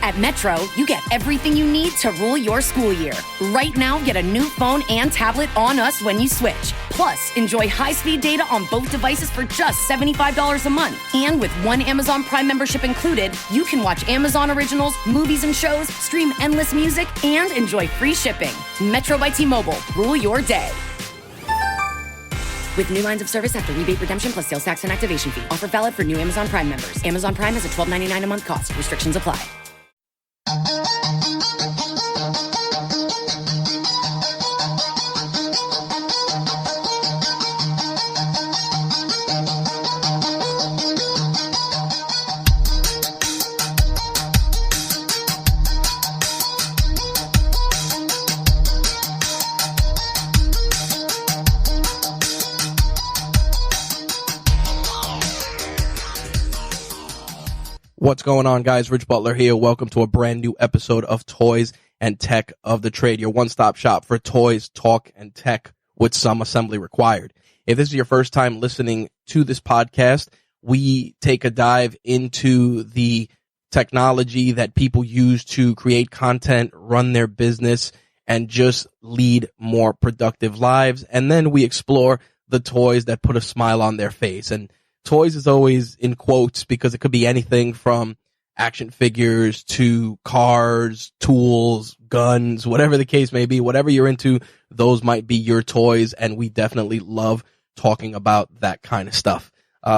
At Metro, you get everything you need to rule your school year. Right now, get a new phone and tablet on us when you switch. Plus, enjoy high-speed data on both devices for just $75 a month. And with one Amazon Prime membership included, you can watch Amazon Originals, movies and shows, stream endless music, and enjoy free shipping. Metro by T-Mobile. Rule your day. With new lines of service after rebate redemption plus sales tax and activation fee. Offer valid for new Amazon Prime members. Amazon Prime has a $12.99 a month cost. Restrictions apply. What's going on, guys? Rich Butler here. Welcome to a brand new episode of Toys and Tech of the Trade, your one-stop shop for toys, talk, and tech with some assembly required. If this is your first time listening to this podcast, we take a dive into the technology that people use to create content, run their business, and just lead more productive lives. And then we explore the toys that put a smile on their face. And toys is always in quotes because it could be anything from action figures to cars, tools, guns, whatever the case may be. Whatever you're into, those might be your toys, and we definitely love talking about that kind of stuff.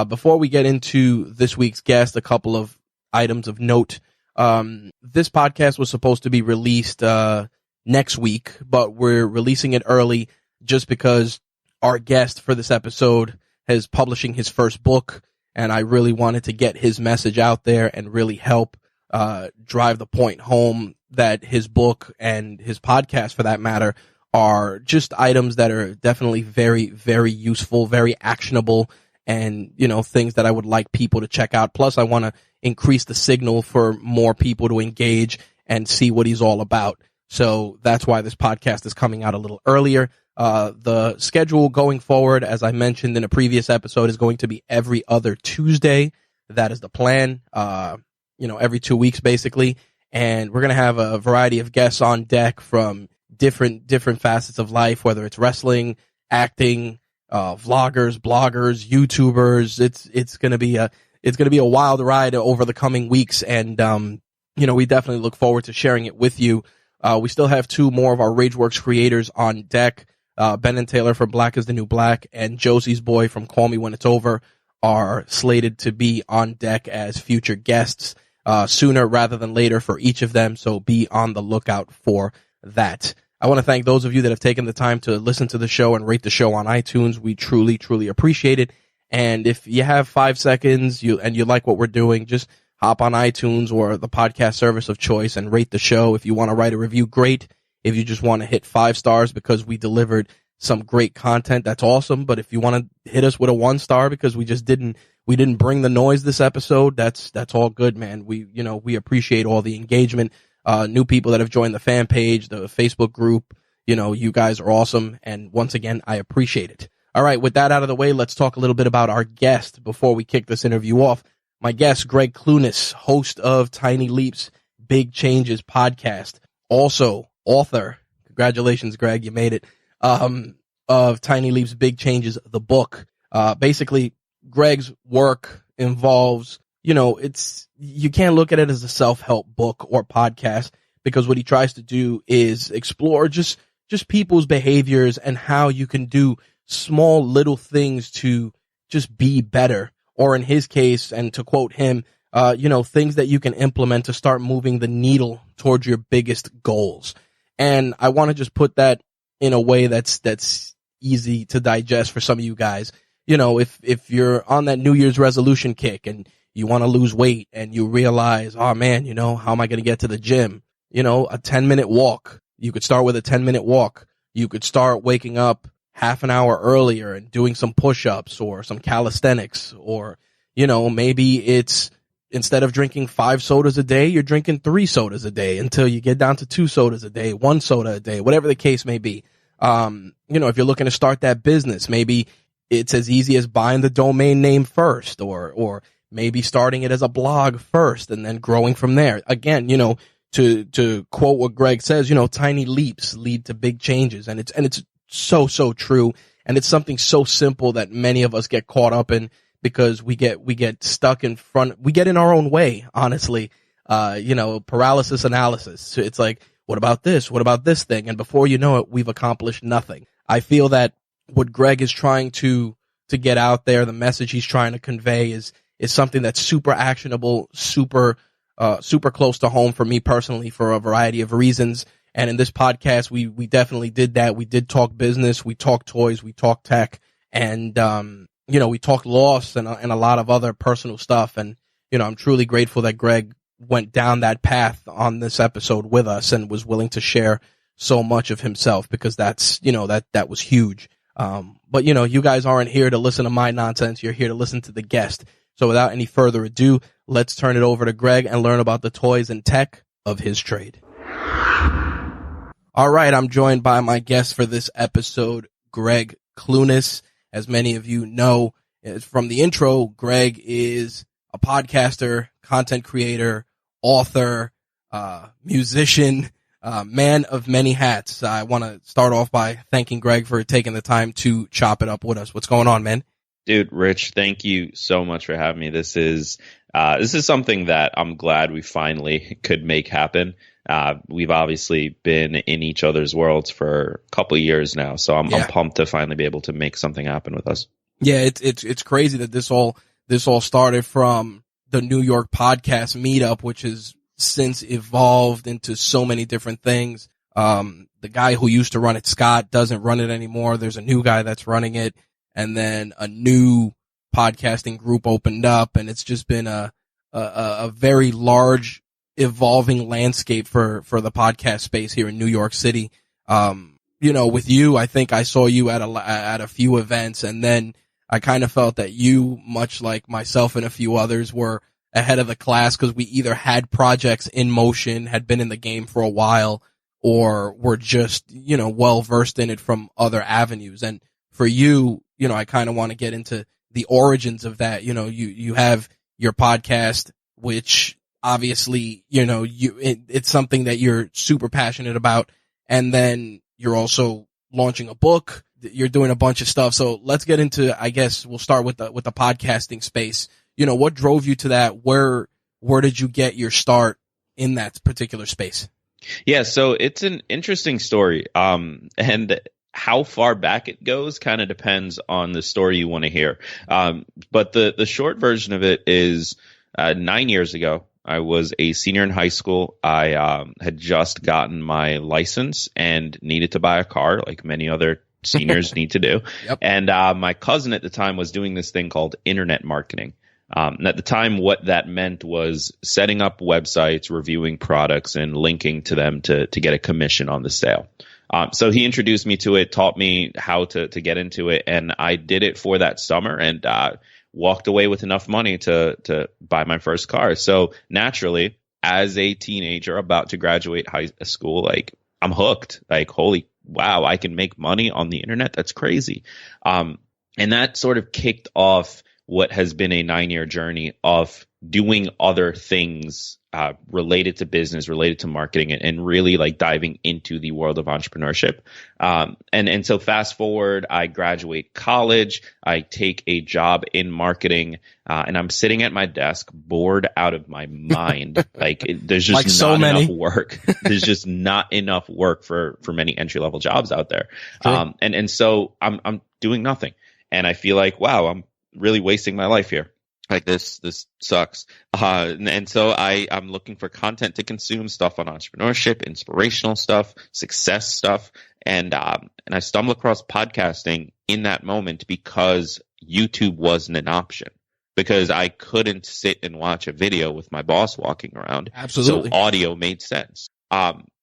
Before we get into this week's guest, a couple of items of note. This podcast was supposed to be released next week, but we're releasing it early just because our guest for this episode is publishing his first book, and I really wanted to get his message out there and really help drive the point home that his book and his podcast, for that matter, are just items that are definitely very, very useful, very actionable, and, you know, things that I would like people to check out. Plus, I want to increase the signal for more people to engage and see what he's all about. So that's why this podcast is coming out a little earlier. The schedule going forward, as I mentioned in a previous episode, is going to be every other Tuesday. That is the plan. Every 2 weeks basically. And we're going to have a variety of guests on deck from different facets of life, whether it's wrestling, acting, vloggers, bloggers, YouTubers. It's going to be a wild ride over the coming weeks. And, we definitely look forward to sharing it with you. We still have two more of our RageWorks creators on deck. Ben and Taylor from Black is the New Black and Josie's Boy from Call Me When It's Over are slated to be on deck as future guests sooner rather than later for each of them, so be on the lookout for that. I want to thank those of you that have taken the time to listen to the show and rate the show on iTunes. We truly, truly appreciate it. And if you have 5 seconds and you like what we're doing, just hop on iTunes or the podcast service of choice and rate the show. If you want to write a review, great. If you just want to hit 5 stars because we delivered some great content, that's awesome. But if you want to hit us with a 1 star because we didn't bring the noise this episode, that's all good, man. We appreciate all the engagement. New people that have joined the fan page, the Facebook group, you guys are awesome. And once again, I appreciate it. All right. With that out of the way, let's talk a little bit about our guest before we kick this interview off. My guest, Gregg Clunis, host of Tiny Leaps, Big Changes podcast, also author. Congratulations, Greg, you made it. Of Tiny Leaps, Big Changes, the book. Basically, Gregg's work involves, you can't look at it as a self-help book or podcast because what he tries to do is explore just people's behaviors and how you can do small little things to just be better. Or in his case, and to quote him, things that you can implement to start moving the needle towards your biggest goals. And I want to just put that in a way that's easy to digest for some of you guys. If you're on that New Year's resolution kick and you want to lose weight and you realize, oh man, how am I going to get to the gym? A 10-minute walk. You could start with a 10-minute walk. You could start waking up half an hour earlier and doing some push-ups or some calisthenics, or, maybe it's instead of drinking 5 sodas a day, you're drinking 3 sodas a day until you get down to 2 sodas a day, 1 soda a day, whatever the case may be. If you're looking to start that business, maybe it's as easy as buying the domain name first, or maybe starting it as a blog first and then growing from there. Again, to quote what Gregg says, tiny leaps lead to big changes. And it's so, so true. And it's something so simple that many of us get caught up in because we get stuck we get in our own way, honestly. Paralysis analysis. So it's like, what about this? What about this thing? And before you know it, we've accomplished nothing. I feel that what Gregg is trying to get out there, the message he's trying to convey is something that's super actionable, super close to home for me personally for a variety of reasons. And in this podcast, we definitely did that. We did talk business, we talked toys, we talked tech, and, we talked loss and a lot of other personal stuff. And, I'm truly grateful that Gregg went down that path on this episode with us and was willing to share so much of himself, because that's, that was huge. But you guys aren't here to listen to my nonsense. You're here to listen to the guest. So without any further ado, let's turn it over to Gregg and learn about the toys and tech of his trade. All right. I'm joined by my guest for this episode, Gregg Clunis. As many of you know from the intro, Gregg is a podcaster, content creator, author, musician, man of many hats. I want to start off by thanking Gregg for taking the time to chop it up with us. What's going on, man? Dude, Rich, thank you so much for having me. This is something that I'm glad we finally could make happen. We've obviously been in each other's worlds for a couple of years now, so I'm pumped to finally be able to make something happen with us. Yeah, it's crazy that this all started from the New York podcast meetup, which has since evolved into so many different things. The guy who used to run it, Scott, doesn't run it anymore. There's a new guy that's running it. And then a new podcasting group opened up, and it's just been a very large evolving landscape for the podcast space here in New York City. With you, I think I saw you at a few events, and then I kind of felt that you, much like myself and a few others, were ahead of the class because we either had projects in motion, had been in the game for a while, or were just, well versed in it from other avenues. And for you, I kind of want to get into the origins of that. You have your podcast, which obviously, it's something that you're super passionate about. And then you're also launching a book. You're doing a bunch of stuff. So let's get into, I guess we'll start with the podcasting space. What drove you to that? Where did you get your start in that particular space? Yeah. So it's an interesting story. And how far back it goes kind of depends on the story you want to hear. But the short version of it is 9 years ago, I was a senior in high school. I had just gotten my license and needed to buy a car like many other seniors need to do. Yep. And my cousin at the time was doing this thing called internet marketing. And at the time, what that meant was setting up websites, reviewing products, and linking to them to get a commission on the sale. So he introduced me to it, taught me how to get into it, and I did it for that summer and walked away with enough money to buy my first car. So naturally, as a teenager about to graduate high school, like I'm hooked. Like, holy wow, I can make money on the internet. That's crazy. And that sort of kicked off what has been a 9-year journey of doing other things related to business, related to marketing, and really like diving into the world of entrepreneurship. And so fast forward, I graduate college, I take a job in marketing, and I'm sitting at my desk bored out of my mind. There's just like not enough work. There's just not enough work for many entry level jobs out there. Sure. And so I'm doing nothing. And I feel like, wow, I'm really wasting my life here. Like this sucks. And so I'm looking for content to consume, stuff on entrepreneurship, inspirational stuff, success stuff. And I stumbled across podcasting in that moment because YouTube wasn't an option, because I couldn't sit and watch a video with my boss walking around. Absolutely. So audio made sense.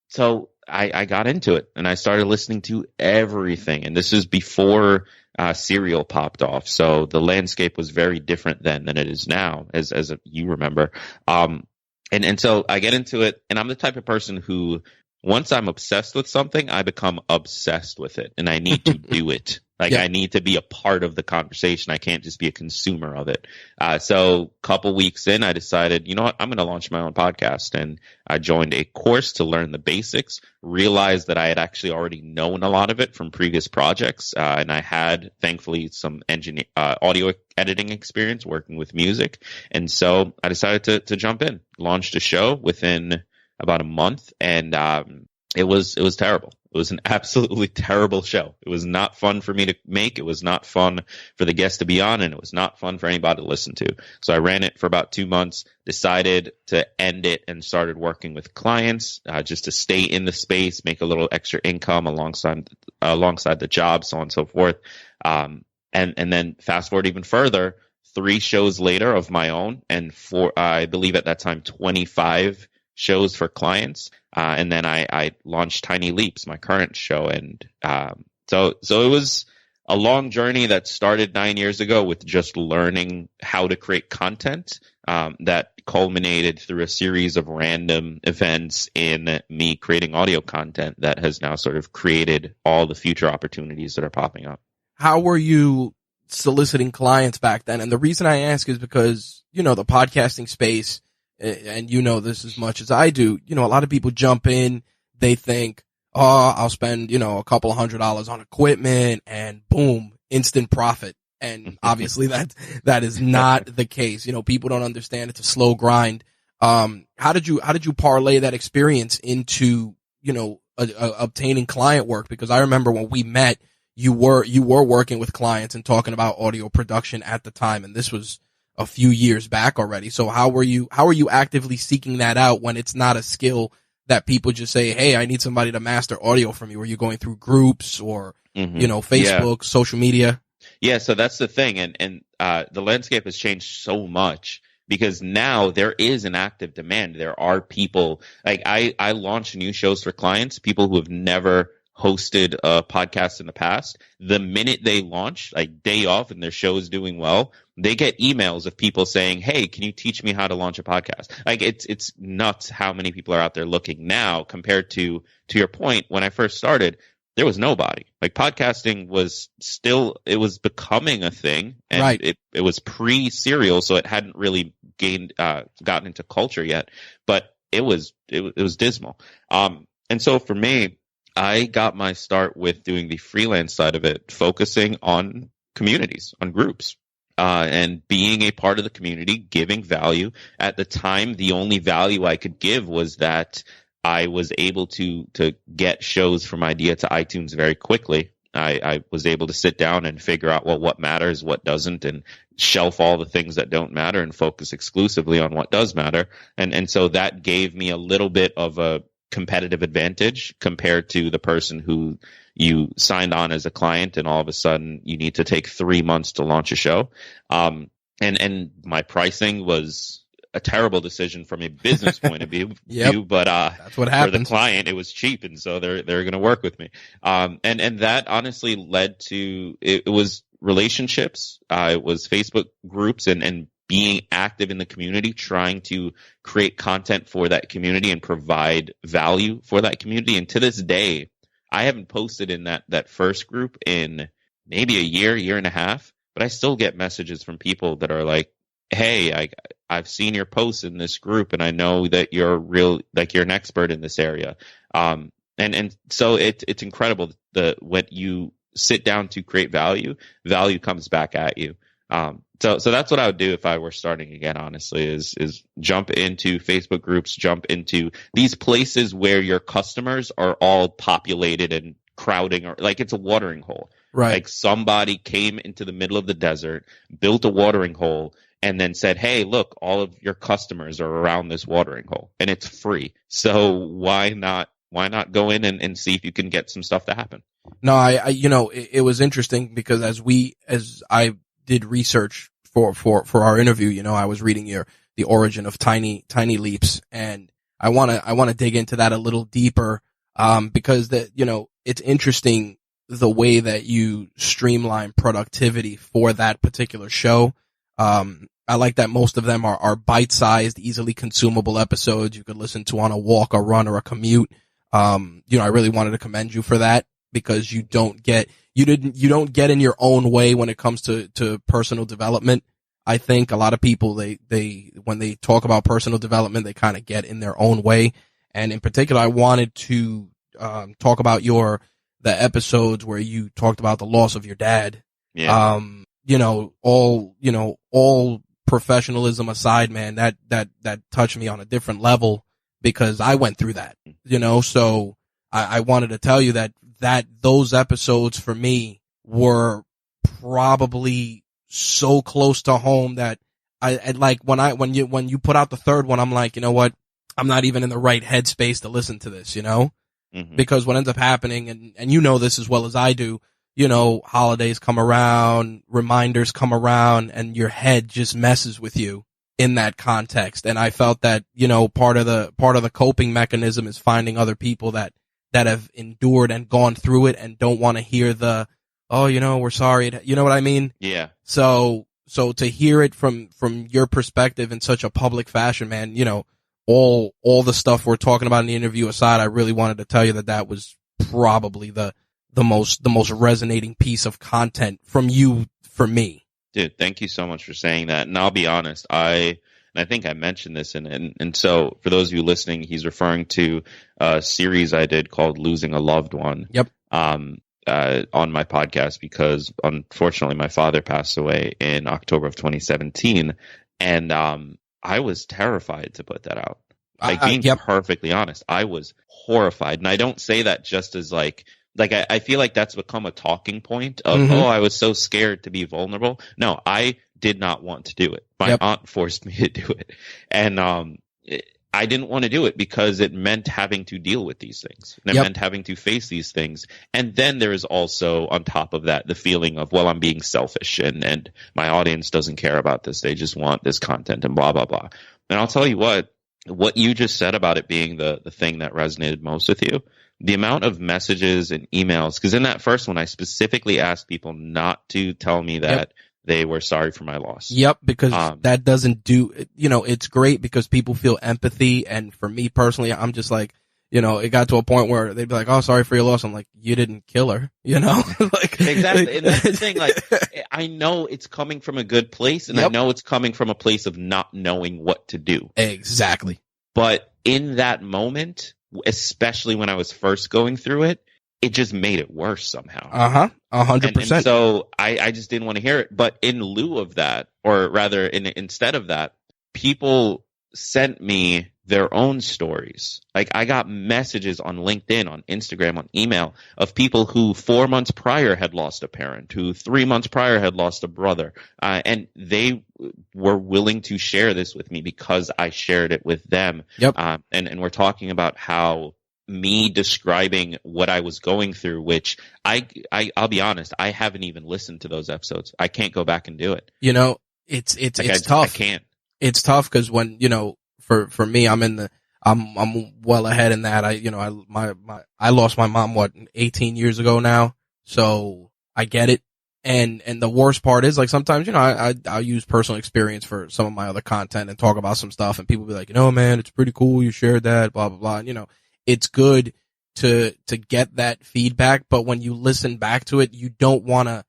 So I got into it and I started listening to everything. And this is before Serial popped off. So the landscape was very different then than it is now, as you remember. And so I get into it, and I'm the type of person who, once I'm obsessed with something, I become obsessed with it and I need to do it. Like, I need to be a part of the conversation. I can't just be a consumer of it. So a couple weeks in, I decided, you know what, I'm going to launch my own podcast. And I joined a course to learn the basics, realized that I had actually already known a lot of it from previous projects. And I had, thankfully, some audio editing experience working with music. And so I decided to jump in, launched a show within about a month. And it was terrible. It was an absolutely terrible show. It was not fun for me to make. It was not fun for the guests to be on, and it was not fun for anybody to listen to. So I ran it for about 2 months, decided to end it, and started working with clients just to stay in the space, make a little extra income alongside the job, so on and so forth. And then fast forward even further, 3 shows later of my own, and I believe at that time 25 shows for clients. And then I launched Tiny Leaps, my current show. And so it was a long journey that started 9 years ago with just learning how to create content that culminated through a series of random events in me creating audio content that has now sort of created all the future opportunities that are popping up. How were you soliciting clients back then? And the reason I ask is because, the podcasting space, and this as much as I do, a lot of people jump in, they think, oh, I'll spend, a couple $100 on equipment and boom, instant profit. And obviously that is not the case. People don't understand it's a slow grind. How did you parlay that experience into, obtaining client work? Because I remember when we met, you were working with clients and talking about audio production at the time. And this was a few years back already. So how are you actively seeking that out when it's not a skill that people just say, hey, I need somebody to master audio from you? Are you going through groups or, Facebook, social media? Yeah. So that's the thing. And the landscape has changed so much because now there is an active demand. There are people like I launch new shows for clients, people who have never hosted a podcast in the past. The minute they launch, like day off and their show is doing well, they get emails of people saying, hey, can you teach me how to launch a podcast? Like it's nuts how many people are out there looking now compared to your point. When I first started, there was nobody. Like podcasting was it was becoming a thing, and right. It was pre-serial, so it hadn't really gotten into culture yet, but it was dismal. And so for me, I got my start with doing the freelance side of it, focusing on communities, on groups, and being a part of the community, giving value. At the time, the only value I could give was that I was able to get shows from idea to iTunes very quickly. I was able to sit down and figure out what matters, what doesn't, and shelf all the things that don't matter and focus exclusively on what does matter. And so that gave me a little bit of a competitive advantage compared to the person who you signed on as a client and all of a sudden you need to take 3 months to launch a show. And my pricing was a terrible decision from a business point of view, yep. But that's what happened. For the client, it was cheap, and so they're going to work with me. And that honestly led to it was relationships, it was Facebook groups, and being active in the community, trying to create content for that community and provide value for that community. And to this day, I haven't posted in that first group in maybe a year and a half, but I still get messages from people that are like, hey, I've seen your posts in this group and I know that you're you're an expert in this area. And so it's incredible when you sit down to create value comes back at you. So that's what I would do if I were starting again, honestly, is jump into Facebook groups, jump into these places where your customers are all populated and crowding, or like it's a watering hole. Right. Like somebody came into the middle of the desert, built a watering hole, and then said, hey, look, all of your customers are around this watering hole and it's free. So why not go in and see if you can get some stuff to happen? No, it was interesting because as I did research for our interview, I was reading the origin of Tiny Leaps, and I want to dig into that a little deeper, because it's interesting the way that you streamline productivity for that particular show. I like that most of them are bite-sized, easily consumable episodes you could listen to on a walk, a run, or a commute. I really wanted to commend you for that. because you don't get in your own way when it comes to personal development. I think a lot of people, they when they talk about personal development, they kind of get in their own way. And in particular, I wanted to talk about the episodes where you talked about the loss of your dad. Yeah. All professionalism aside, man, that touched me on a different level because I went through that, so I wanted to tell you that those episodes for me were probably so close to home that I like when you put out the third one, I'm like, you know what? I'm not even in the right headspace to listen to this, because what ends up happening, and you know this as well as I do, holidays come around, reminders come around, and your head just messes with you in that context. And I felt that, part of the coping mechanism is finding other people that have endured and gone through it and don't want to hear we're sorry. You know what I mean? Yeah. So to hear it from your perspective in such a public fashion, man, all the stuff we're talking about in the interview aside, I really wanted to tell you that was probably the most resonating piece of content from you for me. Dude, thank you so much for saying that. And I'll be honest, I think I mentioned this, and so for those of you listening, he's referring to a series I did called Losing a Loved One. Yep. On my podcast, because unfortunately my father passed away in October of 2017, and I was terrified to put that out. Being perfectly honest, I was horrified, and I don't say that just as like I feel like that's become a talking point of, I was so scared to be vulnerable. No, I did not want to do it. My aunt forced me to do it. And I didn't want to do it because it meant having to deal with these things. And it meant having to face these things. And then there is also, on top of that, the feeling of, well, I'm being selfish and my audience doesn't care about this. They just want this content and blah, blah, blah. And I'll tell you what you just said about it being the thing that resonated most with you, the amount of messages and emails, because in that first one, I specifically asked people not to tell me that they were sorry for my loss. Yep, because that doesn't do, it's great because people feel empathy. And for me personally, I'm just like, it got to a point where they'd be like, oh, sorry for your loss. I'm like, you didn't kill her, Exactly. And that's the thing. I know it's coming from a good place, and I know it's coming from a place of not knowing what to do. Exactly. But in that moment, especially when I was first going through it, it just made it worse somehow. 100%. And so I just didn't want to hear it. But in lieu of that, or rather instead of that, people sent me their own stories. Like, I got messages on LinkedIn, on Instagram, on email of people who 4 months prior had lost a parent, who 3 months prior had lost a brother. And they were willing to share this with me because I shared it with them. Yep. And we're talking about how me describing what I was going through, which I'll be honest, I haven't even listened to those episodes. I can't go back and do it. It's tough. I can't. It's tough because when, for me, I'm well ahead in that. I lost my mom, 18 years ago now. So I get it. And the worst part is, like, sometimes, I'll use personal experience for some of my other content and talk about some stuff, and people be like, man, it's pretty cool. You shared that, blah, blah, blah. And, it's good to get that feedback, but when you listen back to it, you don't want to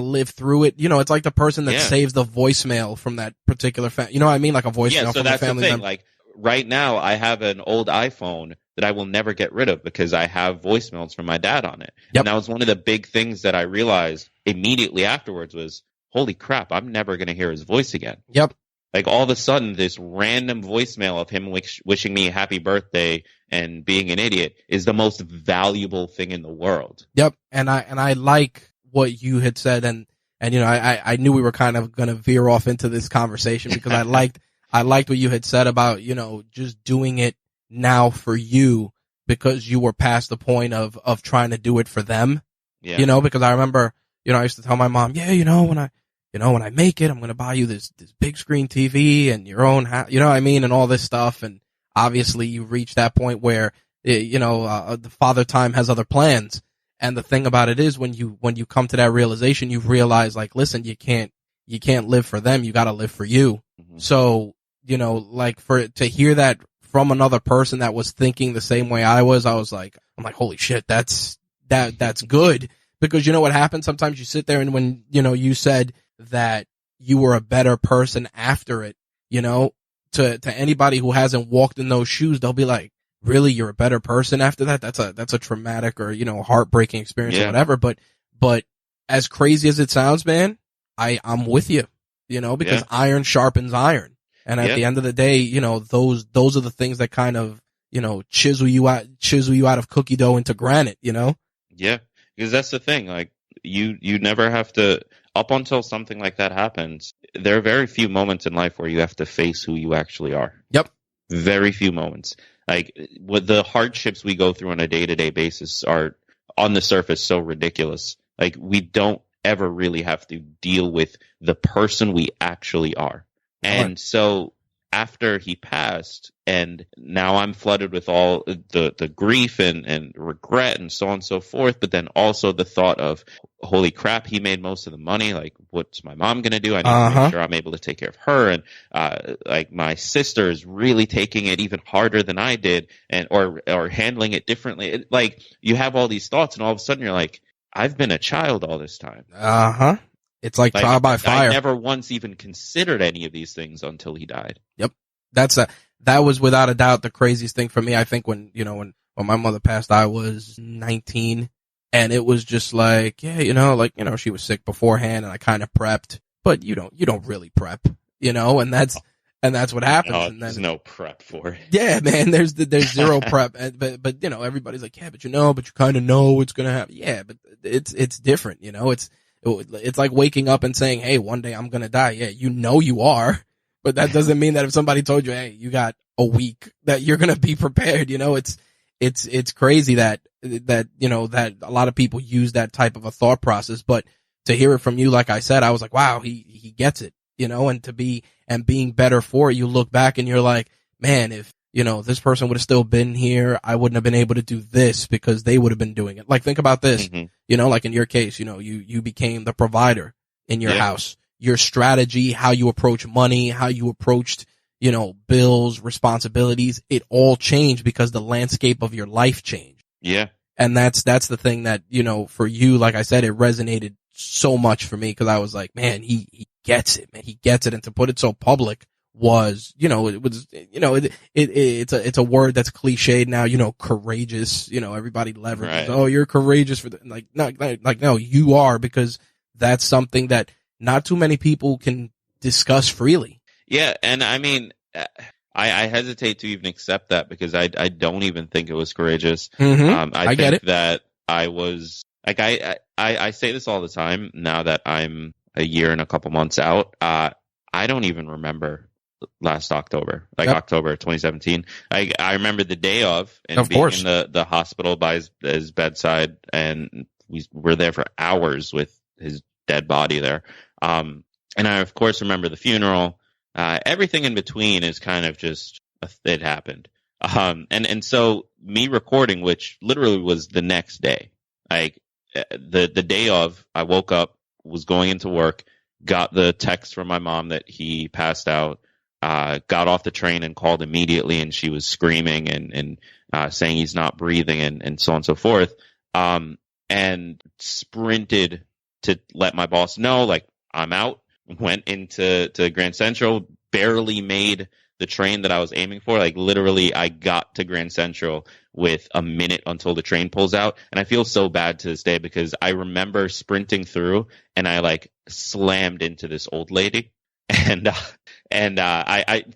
live through it. It's like the person that saves the voicemail from that particular you know what I mean? Like a voicemail from a family member. Like, right now, I have an old iPhone that I will never get rid of because I have voicemails from my dad on it. Yep. And that was one of the big things that I realized immediately afterwards was, holy crap, I'm never going to hear his voice again. Yep. Like, all of a sudden, this random voicemail of him wishing me a happy birthday and being an idiot is the most valuable thing in the world. Yep. And I like what you had said, and I knew we were kind of going to veer off into this conversation because I liked what you had said about, just doing it now for you because you were past the point of trying to do it for them. Yeah. Because I remember, I used to tell my mom, when I make it, I'm going to buy you this big screen TV and your own house, and all this stuff. And obviously you reach that point where, the father time has other plans. And the thing about it is when you come to that realization, you realize, like, listen, you can't live for them. You got to live for you. Mm-hmm. So, to hear that from another person that was thinking the same way I was like, holy shit, that's that's good, because you know what happens? Sometimes you sit there and when, you know, you said that you were a better person after it, you know, to anybody who hasn't walked in those shoes, they'll be like, really, you're a better person after that? That's a traumatic or, you know, heartbreaking experience or whatever. But as crazy as it sounds, man, I'm with you, you know, because iron sharpens iron. And at the end of the day, you know, those are the things that kind of, you know, chisel you out of cookie dough into granite, you know? Yeah. Because that's the thing. Like you never have to, up until something like that happens, there are very few moments in life where you have to face who you actually are. Yep. Very few moments. Like with the hardships we go through on a day-to-day basis are on the surface so ridiculous. Like we don't ever really have to deal with the person we actually are. And so after he passed, and now I'm flooded with all the grief and regret and so on and so forth, but then also the thought of, holy crap, he made most of the money. Like, what's my mom going to do? I need to make sure I'm able to take care of her. And like my sister is really taking it even harder than I did, and or handling it differently. Like you have all these thoughts, and all of a sudden you're like, I've been a child all this time. It's like trial by fire. I never once even considered any of these things until he died. Yep. That was without a doubt the craziest thing for me. I think when my mother passed, I was 19, and it was just like, she was sick beforehand and I kind of prepped, but you don't really prep, and that's what happens. No, and there's no prep for it. Yeah, man, there's zero prep. But everybody's like, yeah, but you kind of know what's going to happen. Yeah, but it's different, it's like waking up and saying, hey, one day I'm going to die. Yeah, you are. But that doesn't mean that if somebody told you, hey, you got a week, that you're going to be prepared. It's crazy that a lot of people use that type of a thought process. But to hear it from you, like I said, I was like, wow, he gets it, and being better for it. You look back and you're like, man, if, this person would have still been here, I wouldn't have been able to do this because they would have been doing it. Like, think about this, like in your case, you became the provider in your house. Your strategy, how you approach money, how you approached, bills, responsibilities, it all changed because the landscape of your life changed. Yeah. And that's the thing that, for you, like I said, it resonated so much for me because I was like, man, he gets it, man. He gets it. And to put it so public was, it's a word that's cliched now, courageous, everybody leverages. Right. Oh, you're courageous for no, you are, because that's something that not too many people can discuss freely. Yeah, and I mean, I hesitate to even accept that because I don't even think it was courageous. I think that I was like I say this all the time now that I'm a year and a couple months out. I don't even remember last October, October 2017. I remember the day of being in the hospital by his bedside, and we were there for hours with his dead body there. And I, of course, remember the funeral. Everything in between is kind of just, it happened. And so me recording, which literally was the next day, like the day of, I woke up, was going into work, got the text from my mom that he passed out, got off the train and called immediately, and she was screaming and saying he's not breathing and so on and so forth. And sprinted to let my boss know, like, I'm out. Went into Grand Central, barely made the train that I was aiming for. Like, literally, I got to Grand Central with a minute until the train pulls out. And I feel so bad to this day because I remember sprinting through and I like slammed into this old lady. And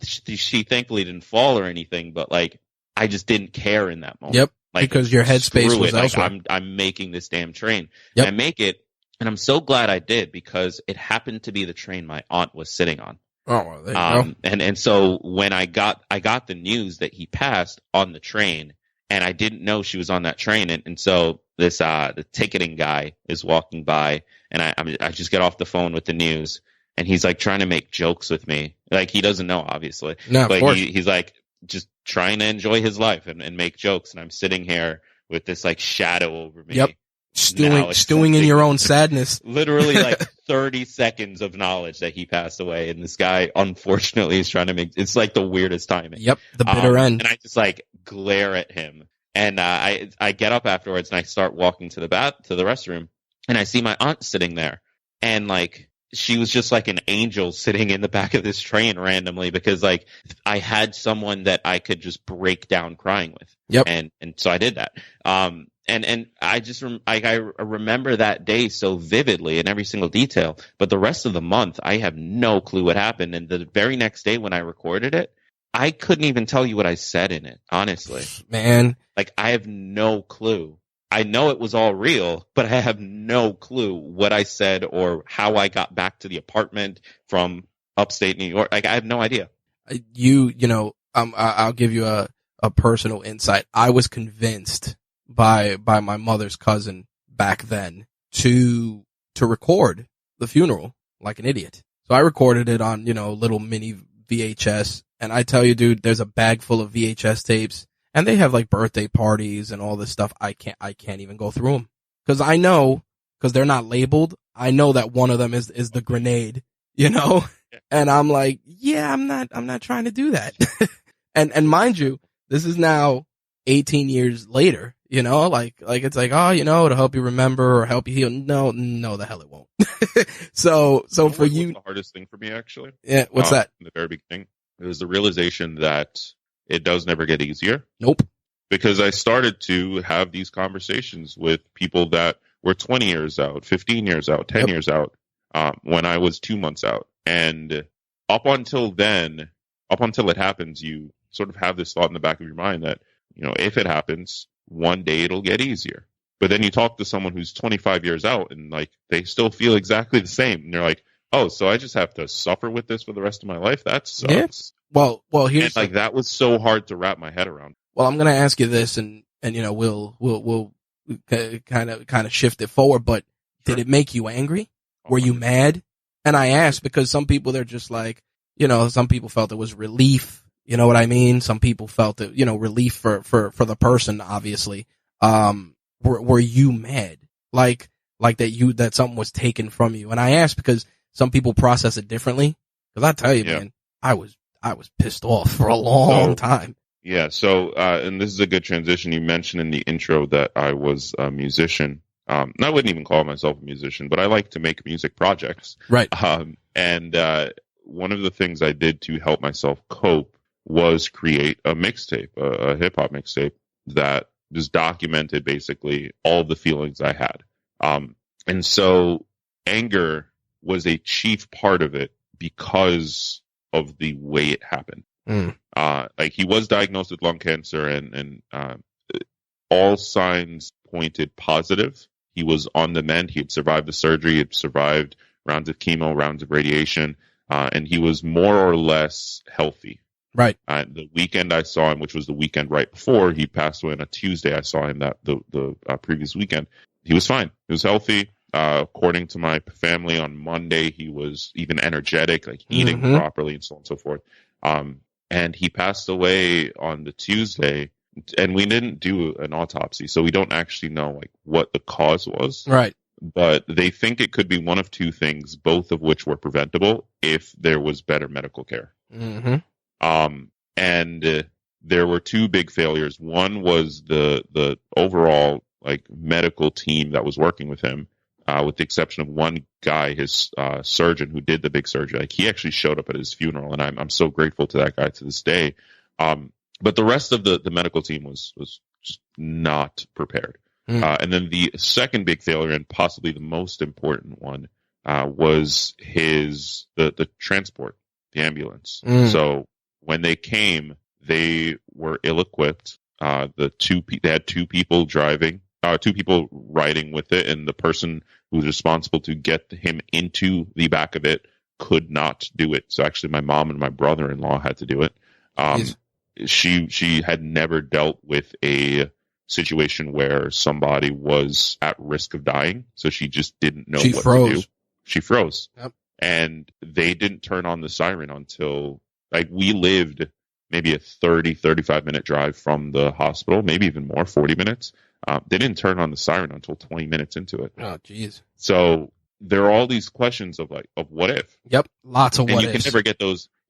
she thankfully didn't fall or anything, but like, I just didn't care in that moment. Yep. Like, because your headspace was elsewhere. Like, I'm making this damn train. Yep. And I make it. And I'm so glad I did because it happened to be the train my aunt was sitting on. Oh, well, there you go. And so when I got the news that he passed on the train, and I didn't know she was on that train, and so this the ticketing guy is walking by, and I just get off the phone with the news, and he's like trying to make jokes with me, like he doesn't know obviously, but he's like just trying to enjoy his life and make jokes, and I'm sitting here with this like shadow over me. Yep. Stewing in your own sadness. Literally like 30 seconds of knowledge that he passed away. And this guy, unfortunately, is trying to it's like the weirdest timing. Yep. The bitter end. And I just like glare at him. And I get up afterwards and I start walking to the restroom, and I see my aunt sitting there, and like she was just like an angel sitting in the back of this train randomly, because like I had someone that I could just break down crying with. Yep. And so I did that. And I just I remember that day so vividly in every single detail, but the rest of the month I have no clue what happened. And the very next day when I recorded it, I couldn't even tell you what I said in it, honestly. Man. Like, I have no clue. I know it was all real, but I have no clue what I said or how I got back to the apartment from upstate New York. Like, I have no idea. I'll give you a personal insight. I was convinced by my mother's cousin back then to record the funeral like an idiot. So I recorded it on, little mini VHS. And I tell you, dude, there's a bag full of VHS tapes, and they have like birthday parties and all this stuff. I can't even go through them because they're not labeled. I know that one of them is the grenade, and I'm like, yeah, I'm not trying to do that. and mind you, this is now 18 years later, like it's like, oh, to help you remember or help you heal. No, the hell it won't. So for you, the hardest thing for me, actually. Yeah. What's that? In the very beginning, it was the realization that it does never get easier. Nope. Because I started to have these conversations with people that were 20 years out, 15 years out, 10 years out, when I was 2 months out. And up until it happens, you sort of have this thought in the back of your mind that, if it happens, one day it'll get easier. But then you talk to someone who's 25 years out and like they still feel exactly the same. And they're like, oh, so I just have to suffer with this for the rest of my life? That sucks. Yeah. Well, here's like that was so hard to wrap my head around. Well, I'm going to ask you this and we'll kind of shift it forward, but Sure. Did it make you angry? Were you mad? And I ask because some people, they're just like, some people felt it was relief. You know what I mean? Some people felt it, relief for the person, obviously. Were you mad? Like that something was taken from you? And I ask because some people process it differently. Cause I tell you, man, I was pissed off for a long time. Yeah. So, and this is a good transition. You mentioned in the intro that I was a musician. And I wouldn't even call myself a musician, but I like to make music projects. Right. And one of the things I did to help myself cope was create a mixtape, a hip hop mixtape that just documented basically all the feelings I had. And so anger was a chief part of it because of the way it happened. Like he was diagnosed with lung cancer and all signs pointed positive. He was on the mend. He had survived the surgery. He had survived rounds of chemo, rounds of radiation. And he was more or less healthy. Right. The weekend I saw him, which was the weekend right before he passed away on a Tuesday, I saw him the previous weekend. He was fine. He was healthy. According to my family, on Monday, he was even energetic, like eating properly and so on and so forth. And he passed away on the Tuesday, and we didn't do an autopsy, so we don't actually know like what the cause was. Right. But they think it could be one of two things, both of which were preventable if there was better medical care. And there were two big failures. One was the overall like medical team that was working with him, with the exception of one guy, his surgeon who did the big surgery. Like he actually showed up at his funeral, and I'm so grateful to that guy to this day. But the rest of the medical team was just not prepared. And then the second big failure, and possibly the most important one, was the transport, the ambulance. So when they came, they were ill-equipped. They had two people driving, two people riding with it, and the person who was responsible to get him into the back of it could not do it. So actually, my mom and my brother-in-law had to do it. She had never dealt with a situation where somebody was at risk of dying, so she just didn't know what to do. She froze. Yep. And they didn't turn on the siren until, like, we lived maybe a 35 minute drive from the hospital, maybe even more, 40 minutes. They didn't turn on the siren until 20 minutes into it. Oh, jeez. So there are all these questions of what if. Yep. Lots of what ifs.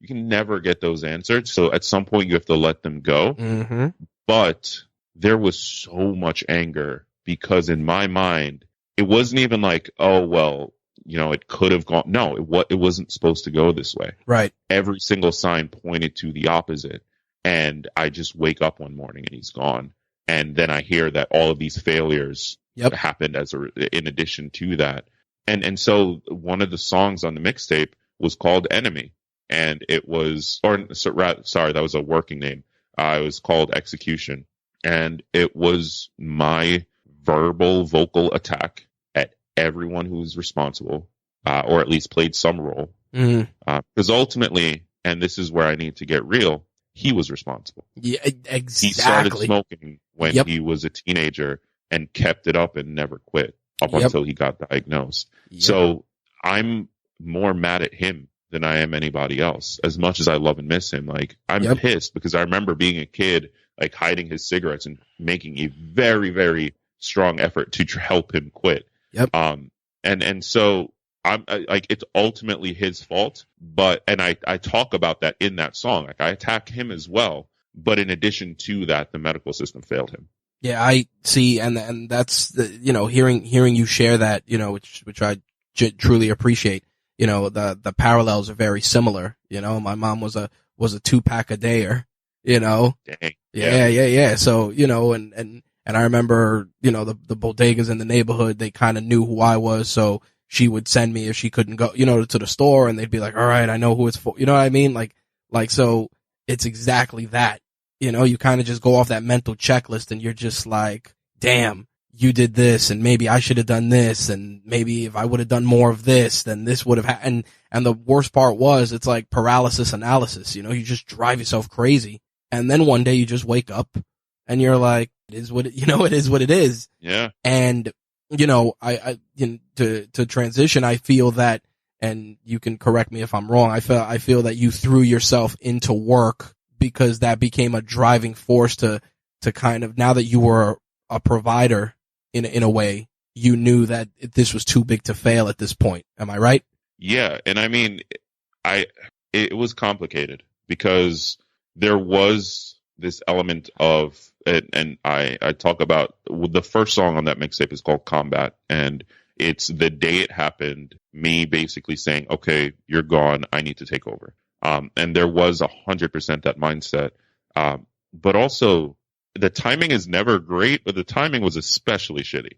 You can never get those answered. So at some point you have to let them go. But there was so much anger because in my mind, it wasn't even like, oh, well, it could have gone. No, it wasn't supposed to go this way. Right. Every single sign pointed to the opposite. And I just wake up one morning and he's gone. And then I hear that all of these failures happened in addition to that. And so one of the songs on the mixtape was called Enemy. And it was, sorry, that was a working name. It was called Execution. And it was my vocal attack at everyone who was responsible, or at least played some role. Because ultimately, and this is where I need to get real, he was responsible. Yeah, exactly. He started smoking when he was a teenager and kept it up and never quit up until he got diagnosed. So I'm more mad at him than I am anybody else. As much as I love and miss him, like I'm pissed because I remember being a kid, like hiding his cigarettes and making a very, very strong effort to help him quit. And so I'm like, it's ultimately his fault, and I talk about that in that song. Like I attack him as well, but in addition to that, the medical system failed him. Yeah, I see. And that's hearing you share that, which I truly appreciate. The parallels are very similar. My mom was a 2-pack a dayer, Dang. Yeah. So, and I remember, the bodegas in the neighborhood, they kind of knew who I was. So she would send me if she couldn't go, to the store, and they'd be like, all right, I know who it's for. You know what I mean? Like, so it's exactly that, you kind of just go off that mental checklist and you're just like, damn, you did this, and maybe I should have done this, and maybe if I would have done more of this, then this would have happened. And the worst part was, it's like paralysis analysis, you just drive yourself crazy. And then one day you just wake up and you're like, it is what it is. Yeah. And, to transition, I feel that, and you can correct me if I'm wrong, I feel that you threw yourself into work because that became a driving force to kind of, now that you were a provider in a way, you knew that this was too big to fail at this point. Am I right? Yeah. And I mean, it was complicated because there was this element of, and I talk about the first song on that mixtape is called Combat, and it's the day it happened, me basically saying, okay, you're gone, I need to take over. And there was 100% that mindset. But also the timing is never great, but the timing was especially shitty.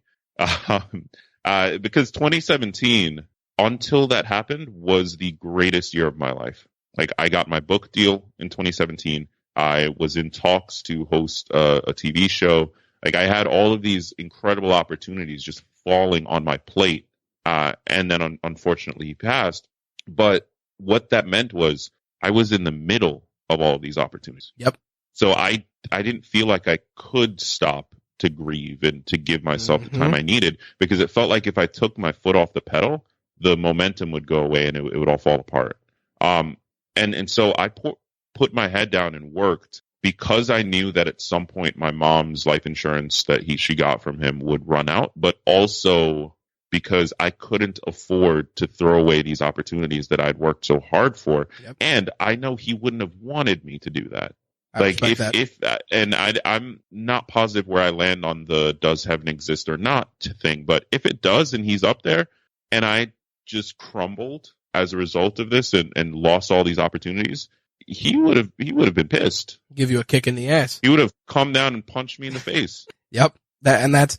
Because 2017, until that happened, was the greatest year of my life. Like, I got my book deal in 2017. I was in talks to host a TV show. Like, I had all of these incredible opportunities just falling on my plate. And then unfortunately he passed. But what that meant was I was in the middle of all of these opportunities. Yep. So I didn't feel like I could stop to grieve and to give myself the time I needed, because it felt like if I took my foot off the pedal, the momentum would go away and it would all fall apart. And so I put my head down and worked, because I knew that at some point my mom's life insurance that she got from him would run out, but also because I couldn't afford to throw away these opportunities that I'd worked so hard for. Yep. And I know he wouldn't have wanted me to do that. I'm not positive where I land on the does heaven exist or not thing, but if it does and he's up there and I just crumbled as a result of this and lost all these opportunities, he would have been pissed. Give you a kick in the ass. He would have come down and punched me in the face. Yep. That's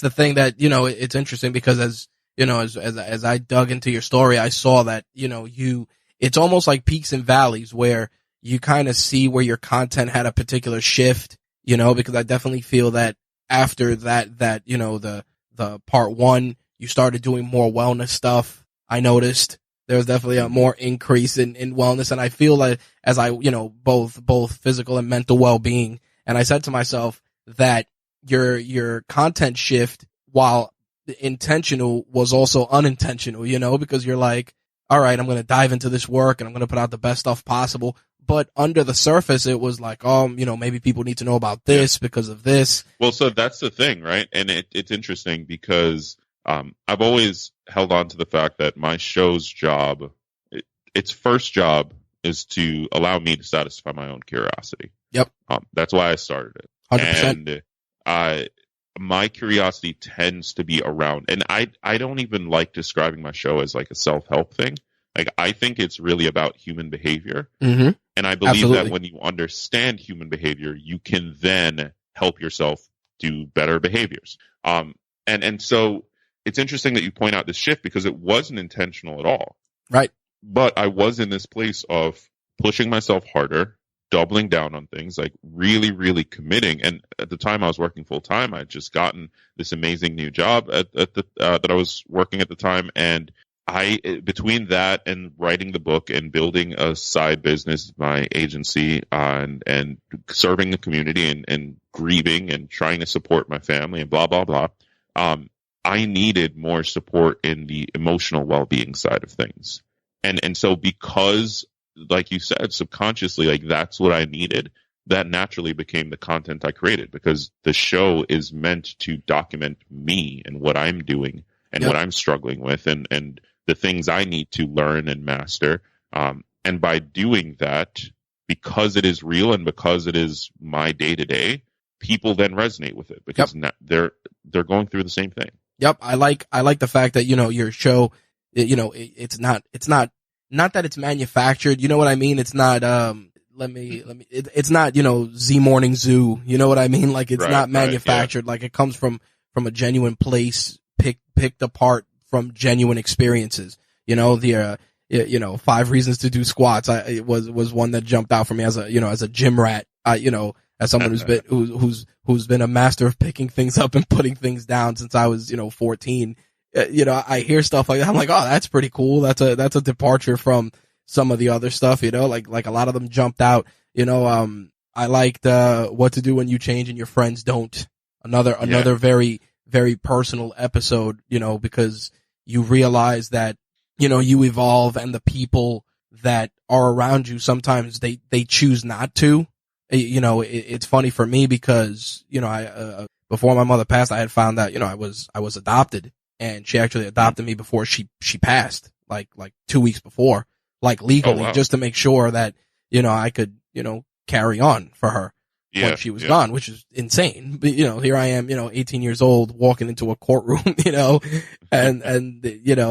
the thing that, it's interesting, because as I dug into your story, I saw that, it's almost like peaks and valleys where you kind of see where your content had a particular shift, because I definitely feel that after that, the part one, you started doing more wellness stuff. I noticed there was definitely a more increase in wellness. And I feel like as I, both physical and mental well-being. And I said to myself that your content shift, while intentional, was also unintentional, because you're like, all right, I'm going to dive into this work and I'm going to put out the best stuff possible. But under the surface, it was like, maybe people need to know about this because of this. Well, so that's the thing, right? And it's interesting because I've always held on to the fact that my show's job, its first job, is to allow me to satisfy my own curiosity. Yep. That's why I started it. 100%. And my curiosity tends to be around, and I don't even like describing my show as like a self-help thing. Like, I think it's really about human behavior. Mm-hmm. And I believe Absolutely. that when you understand human behavior, you can then help yourself do better behaviors. And so it's interesting that you point out this shift, because it wasn't intentional at all. Right. But I was in this place of pushing myself harder, doubling down on things, like really, really committing. And at the time I was working full time, I had just gotten this amazing new job at the that I was working at the time. And between that and writing the book and building a side business, my agency, and serving the community and grieving and trying to support my family and blah, blah, blah, I needed more support in the emotional well-being side of things. And so because, like you said, subconsciously, like, that's what I needed, that naturally became the content I created, because the show is meant to document me and what I'm doing and what I'm struggling with and the things I need to learn and master. And by doing that, because it is real and because it is my day to day, people then resonate with it, because they're going through the same thing. Yep. I like the fact that, your show, it's not that it's manufactured. You know what I mean? It's not, it's not, Z Morning Zoo. You know what I mean? Like, it's not manufactured. Like, it comes from a genuine place, picked apart from genuine experiences. The 5 reasons to do squats. It was one that jumped out for me as a gym rat. As someone who's been a master of picking things up and putting things down since I was 14. I hear stuff like that. I'm like, oh, that's pretty cool. That's a departure from some of the other stuff. Like a lot of them jumped out. I liked What to Do When You Change and Your Friends Don't. Another very, very personal episode. Because you realize that you evolve, and the people that are around you, sometimes they choose not to. It's funny for me because, I before my mother passed, I had found out, I was adopted, and she actually adopted me before she passed, like 2 weeks before, like legally, just to make sure that, I could, carry on for her when she was gone, which is insane. But, here I am, 18 years old, walking into a courtroom, and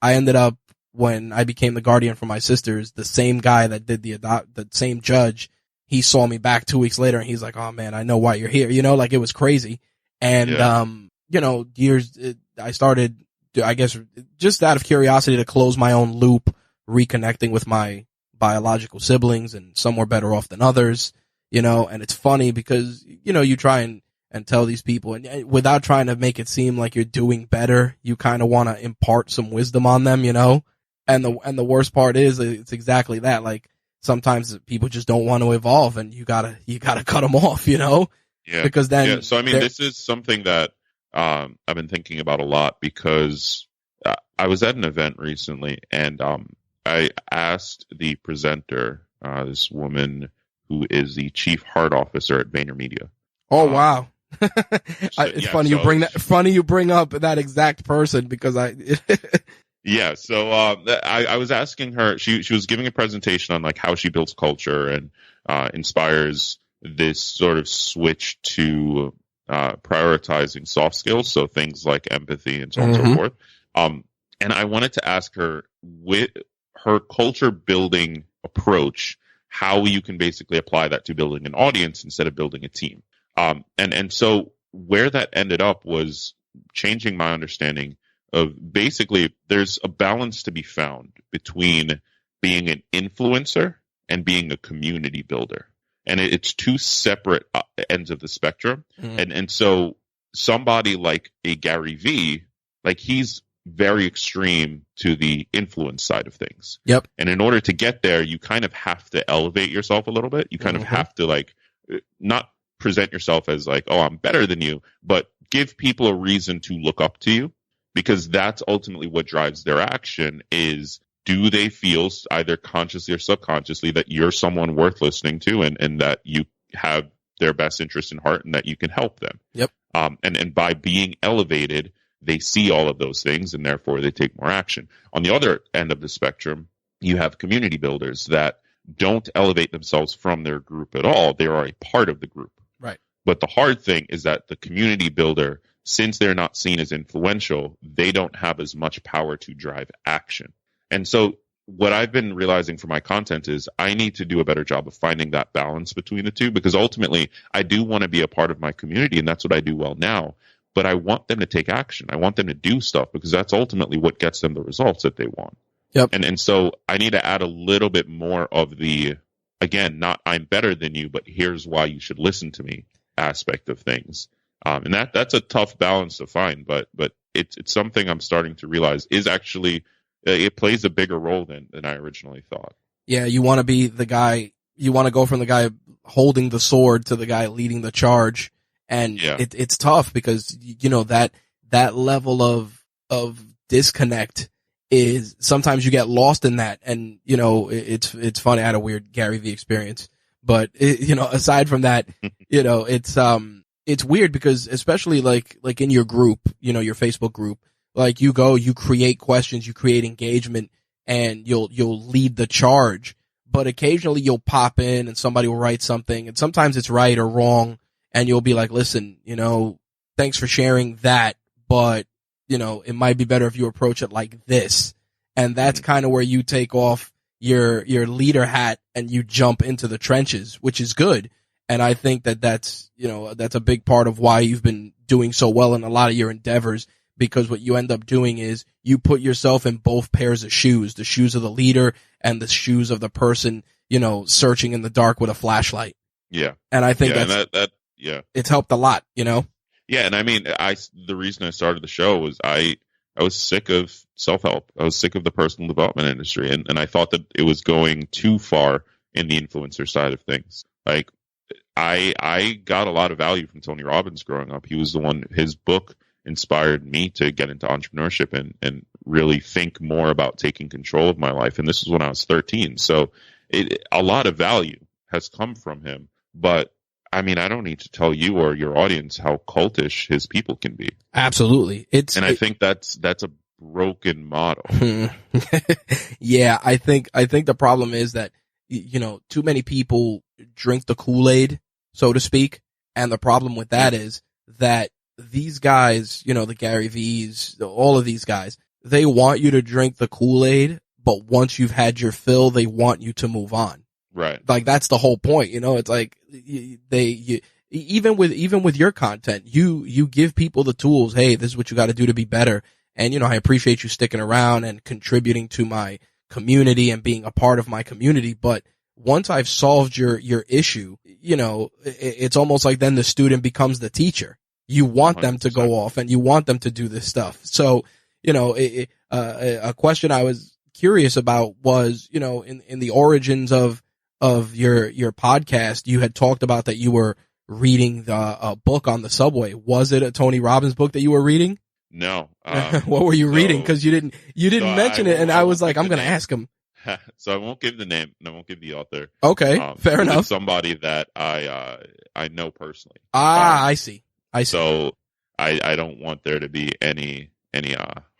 I ended up, when I became the guardian for my sisters, the same guy that did the same judge, he saw me back 2 weeks later, and he's like, oh man, I know why you're here. Like, it was crazy. And, I started, I guess, just out of curiosity, to close my own loop, reconnecting with my biological siblings, and some were better off than others, and it's funny because, you try and tell these people, and without trying to make it seem like you're doing better, you kind of want to impart some wisdom on them, and the worst part is, it's exactly that. Like, sometimes people just don't want to evolve, and you gotta cut them off, Yeah. Because then, So, I mean, this is something that, I've been thinking about a lot, because, I was at an event recently, and, I asked the presenter, this woman who is the chief heart officer at VaynerMedia. Oh, wow. It's funny you bring up that exact person, because Yeah, so I was asking her. She was giving a presentation on like how she builds culture and inspires this sort of switch to prioritizing soft skills, so things like empathy and so on and so forth. And I wanted to ask her, with her culture building approach, how you can basically apply that to building an audience instead of building a team. And so where that ended up was changing my understanding of, basically, there's a balance to be found between being an influencer and being a community builder. And it's two separate ends of the spectrum. And so somebody like a Gary Vee, like, he's very extreme to the influence side of things. Yep. And in order to get there, you kind of have to elevate yourself a little bit. You kind of have to, like, not present yourself as like, oh, I'm better than you, but give people a reason to look up to you, because that's ultimately what drives their action. Is, do they feel, either consciously or subconsciously, that you're someone worth listening to, and that you have their best interest in heart, and that you can help them? Yep. And by being elevated, they see all of those things, and therefore they take more action. On the other end of the spectrum, you have community builders that don't elevate themselves from their group at all. They are a part of the group. Right. But the hard thing is that the community builder, since they're not seen as influential, they don't have as much power to drive action. And so what I've been realizing for my content is I need to do a better job of finding that balance between the two, because ultimately I do want to be a part of my community, and that's what I do well now. But I want them to take action. I want them to do stuff, because that's ultimately what gets them the results that they want. Yep. And so I need to add a little bit more of the, again, not I'm better than you, but here's why you should listen to me aspect of things. And that's a tough balance to find, but it's something I'm starting to realize is actually, it plays a bigger role than I originally thought. Yeah, you want to be the guy, you want to go from the guy holding the sword to the guy leading the charge. And it's tough because, you know, that level of disconnect is sometimes you get lost in that. And, you know, it's funny. I had a weird Gary Vee experience, but you know, aside from that, you know, it's weird because especially like in your group, you know, your Facebook group, like you create questions, you create engagement, and you'll lead the charge. But occasionally you'll pop in and somebody will write something, and sometimes it's right or wrong. And you'll be like, listen, you know, thanks for sharing that, but, you know, it might be better if you approach it like this. And that's kind of where you take off your leader hat and you jump into the trenches, which is good. And I think that's, you know, that's a big part of why you've been doing so well in a lot of your endeavors, because what you end up doing is you put yourself in both pairs of shoes, the shoes of the leader and the shoes of the person, you know, searching in the dark with a flashlight. Yeah. And I think yeah, it's helped a lot, you know? Yeah. And I mean, the reason I started the show was I was sick of self-help. I was sick of the personal development industry. And I thought that it was going too far in the influencer side of things. Like I got a lot of value from Tony Robbins growing up. He was the one, his book inspired me to get into entrepreneurship and really think more about taking control of my life. And this was when I was 13. So a lot of value has come from him, but I mean, I don't need to tell you or your audience how cultish his people can be. Absolutely. I think that's a broken model. Yeah, I think the problem is that, you know, too many people drink the Kool-Aid, so to speak. And the problem with that is that these guys, you know, the Gary V's, all of these guys, they want you to drink the Kool-Aid, but once you've had your fill, they want you to move on. Right. Like that's the whole point, you know, it's like even with your content, you give people the tools. Hey, this is what you got to do to be better. And, you know, I appreciate you sticking around and contributing to my community and being a part of my community. But once I've solved your issue, you know, it's almost like then the student becomes the teacher. You want 100%. Them to go off and you want them to do this stuff. So, you know, a question I was curious about was, you know, in the origins of your podcast, you had talked about that you were reading a book on the subway. Was it a Tony Robbins book that you were reading? No. What were you reading? Cause you didn't mention it. And I was like, I'm going to ask him. So I won't give the name and I won't give the author. Okay. Fair enough. It's somebody that I know personally. I see. So I don't want there to be any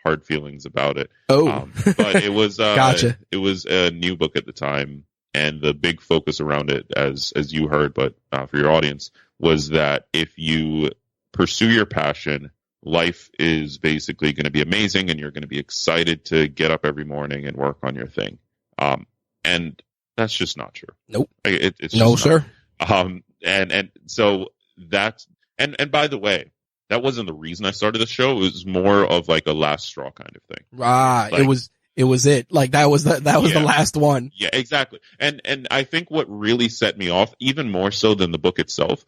hard feelings about it. Oh, but it was, gotcha. It was a new book at the time. And the big focus around it, as you heard, but for your audience, was that if you pursue your passion, life is basically going to be amazing, and you're going to be excited to get up every morning and work on your thing. And that's just not true. Nope. It's just no, not. sir. And so that's and by the way, that wasn't the reason I started the show. It was more of like a last straw kind of thing. Right. Like, it was it. Like that was the last one. Yeah, exactly. And I think what really set me off, even more so than the book itself,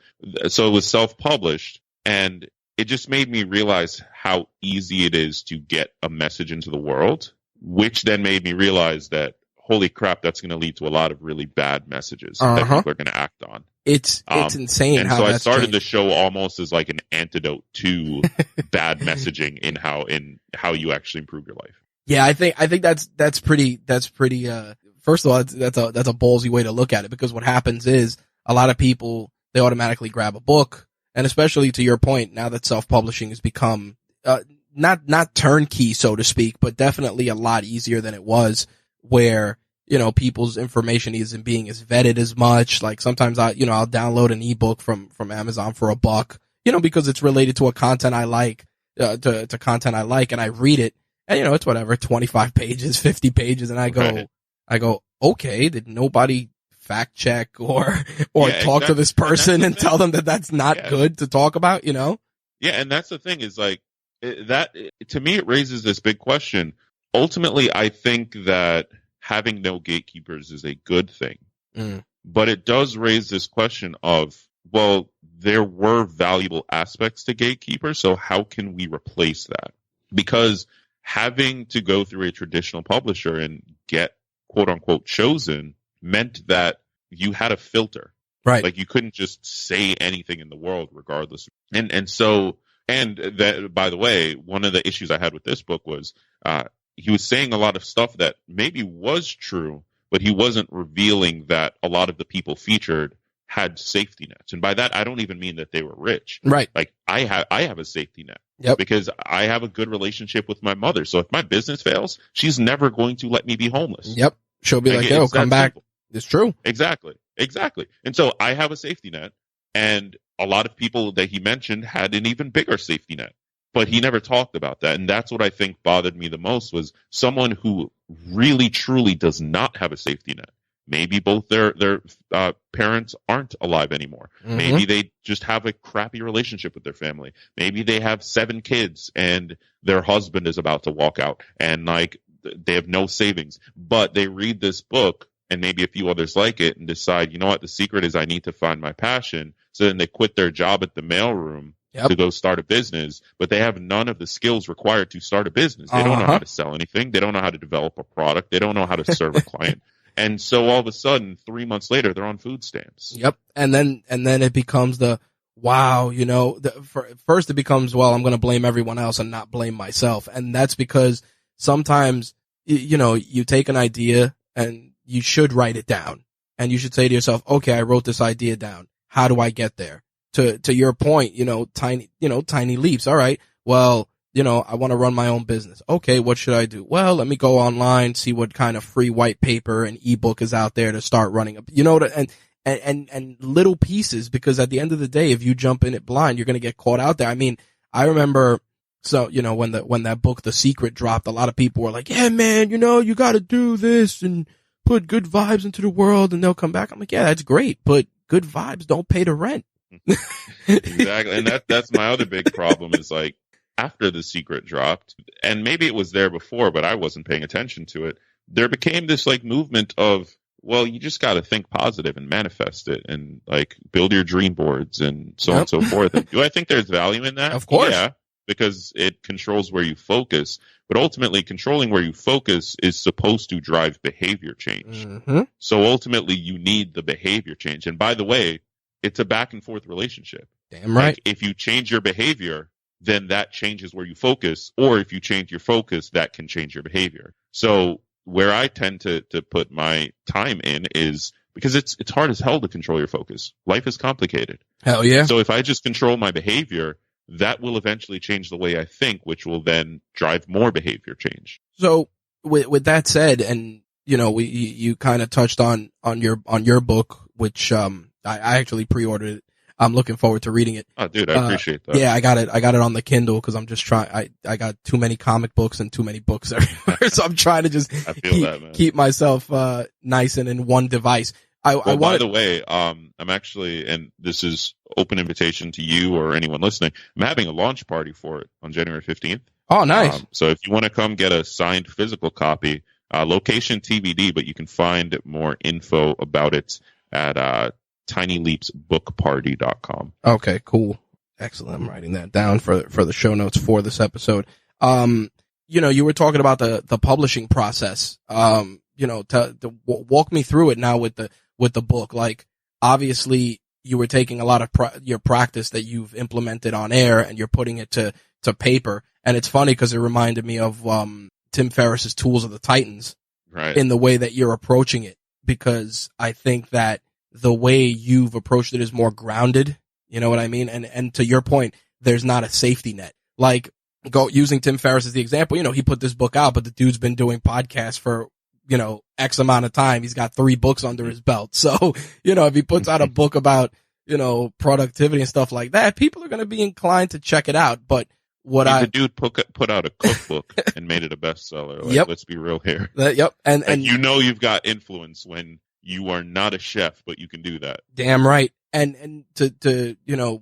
so it was self-published, and it just made me realize how easy it is to get a message into the world, which then made me realize that, holy crap, that's going to lead to a lot of really bad messages that people are going to act on. It's insane. And how so that's I started changed. the show almost as like an antidote to bad messaging in how you actually improve your life. Yeah, I think that's pretty, first of all, that's a ballsy way to look at it, because what happens is a lot of people, they automatically grab a book, and especially to your point, now that self-publishing has become, not turnkey, so to speak, but definitely a lot easier than it was, where people's information isn't being as vetted as much. Like sometimes I'll download an ebook from Amazon for $1, because it's related to a content I like, to content I like, and I read it, and it's whatever, 25 pages, 50 pages, and I go, okay, did nobody fact check or talk to this person and tell them that that's not good to talk about, Yeah, and that's the thing is like that to me it raises this big question. Ultimately, I think that having no gatekeepers is a good thing. But it does raise this question of, well, there were valuable aspects to gatekeepers, so how can we replace that? Because having to go through a traditional publisher and get quote unquote chosen meant that you had a filter. Right. Like you couldn't just say anything in the world regardless. And that, by the way, one of the issues I had with this book was he was saying a lot of stuff that maybe was true, but he wasn't revealing that a lot of the people featured had safety nets. And by that, I don't even mean that they were rich. Right. Like I have a safety net. Yep. Because I have a good relationship with my mother. So if my business fails, she's never going to let me be homeless. Yep. She'll be like, yo, come back. Simple. It's true. Exactly. And so I have a safety net, and a lot of people that he mentioned had an even bigger safety net, but he never talked about that. And that's what I think bothered me the most, was someone who really truly does not have a safety net. Maybe both their parents aren't alive anymore. Mm-hmm. Maybe they just have a crappy relationship with their family. Maybe they have 7 kids and their husband is about to walk out and like they have no savings, but they read this book and maybe a few others like it and decide, you know what, the secret is I need to find my passion. So then they quit their job at the mailroom to go start a business, but they have none of the skills required to start a business. They don't know how to sell anything. They don't know how to develop a product. They don't know how to serve a client. And so all of a sudden, 3 months later, they're on food stamps. Yep. And then it becomes first it becomes, well, I'm going to blame everyone else and not blame myself. And that's because sometimes, you take an idea and you should write it down and you should say to yourself, okay, I wrote this idea down. How do I get there? To your point, tiny leaps. All right. Well, I want to run my own business. Okay, what should I do? Well, let me go online, see what kind of free white paper and ebook is out there to start running up, and little pieces, because at the end of the day, if you jump in it blind, you're going to get caught out there. I mean, I remember, when that book, The Secret, dropped, a lot of people were like, yeah, man, you got to do this and put good vibes into the world and they'll come back. I'm like, yeah, that's great, but good vibes don't pay the rent. Exactly. And that's my other big problem is like, after The Secret dropped, and maybe it was there before, but I wasn't paying attention to it, there became this like movement of, well, you just got to think positive and manifest it and like build your dream boards and so on and so forth. And do I think there's value in that? Of course. Yeah, because it controls where you focus. But ultimately, controlling where you focus is supposed to drive behavior change. Mm-hmm. So ultimately, you need the behavior change. And by the way, it's a back and forth relationship. Damn right. Like, if you change your behavior, then that changes where you focus, or if you change your focus, that can change your behavior. So where I tend to put my time in is because it's hard as hell to control your focus. Life is complicated. Hell yeah. So if I just control my behavior, that will eventually change the way I think, which will then drive more behavior change. So with that said, and you kind of touched on your book, which I actually pre-ordered it. I'm looking forward to reading it. Oh, dude, I appreciate that. Yeah, I got it on the Kindle because I'm just trying. I got too many comic books and too many books everywhere, so I'm trying to just keep myself nice and in one device. By the way, I'm actually, and this is open invitation to you or anyone listening, I'm having a launch party for it on January 15th. Oh, nice. So if you want to come get a signed physical copy, location TBD, but you can find more info about it at tinyleapsbookparty.com. Okay, cool. Excellent. I'm writing that down for the show notes for this episode. You were talking about the publishing process. To walk me through it now with the book. Like, obviously you were taking a lot of your practice that you've implemented on air and you're putting it to paper. And it's funny because it reminded me of Tim Ferriss's Tools of the Titans, right, in the way that you're approaching it, because I think that the way you've approached it is more grounded. You know what I mean? And to your point, there's not a safety net. Like, using Tim Ferriss as the example, he put this book out, but the dude's been doing podcasts for X amount of time, he's got 3 books under his belt. So, if he puts out a book about, productivity and stuff like that, people are going to be inclined to check it out. But the dude put out a cookbook and made it a bestseller. Like, yep. Let's be real here. Yep. And you've got influence when you are not a chef, but you can do that. Damn right. And to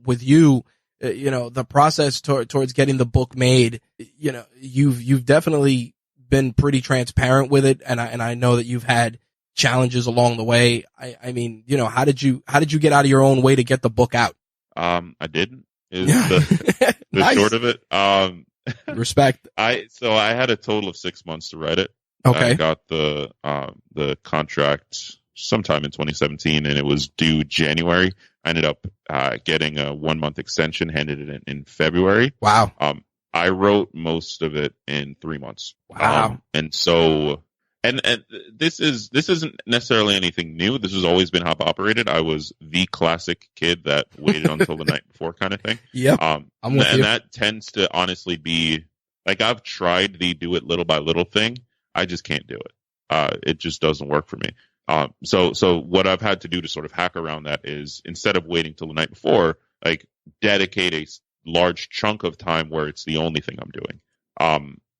with you, the process towards getting the book made, you've definitely been pretty transparent with it. And I know that you've had challenges along the way. I mean, how did you get out of your own way to get the book out? I didn't. Is the Nice. short of it. Respect. I had a total of 6 months to write it. Okay. I got the contract sometime in 2017, and it was due January. I ended up getting a 1-month extension, handed it in February. Wow. I wrote most of it in 3 months. Wow. And so, and this isn't necessarily anything new. This has always been how I've operated. I was the classic kid that waited until the night before kind of thing. Yep. I'm with you. And that tends to honestly be, like, I've tried the do it little by little thing. I just can't do it. It just doesn't work for me. So what I've had to do to sort of hack around that is, instead of waiting till the night before, like, dedicate a large chunk of time where it's the only thing I'm doing.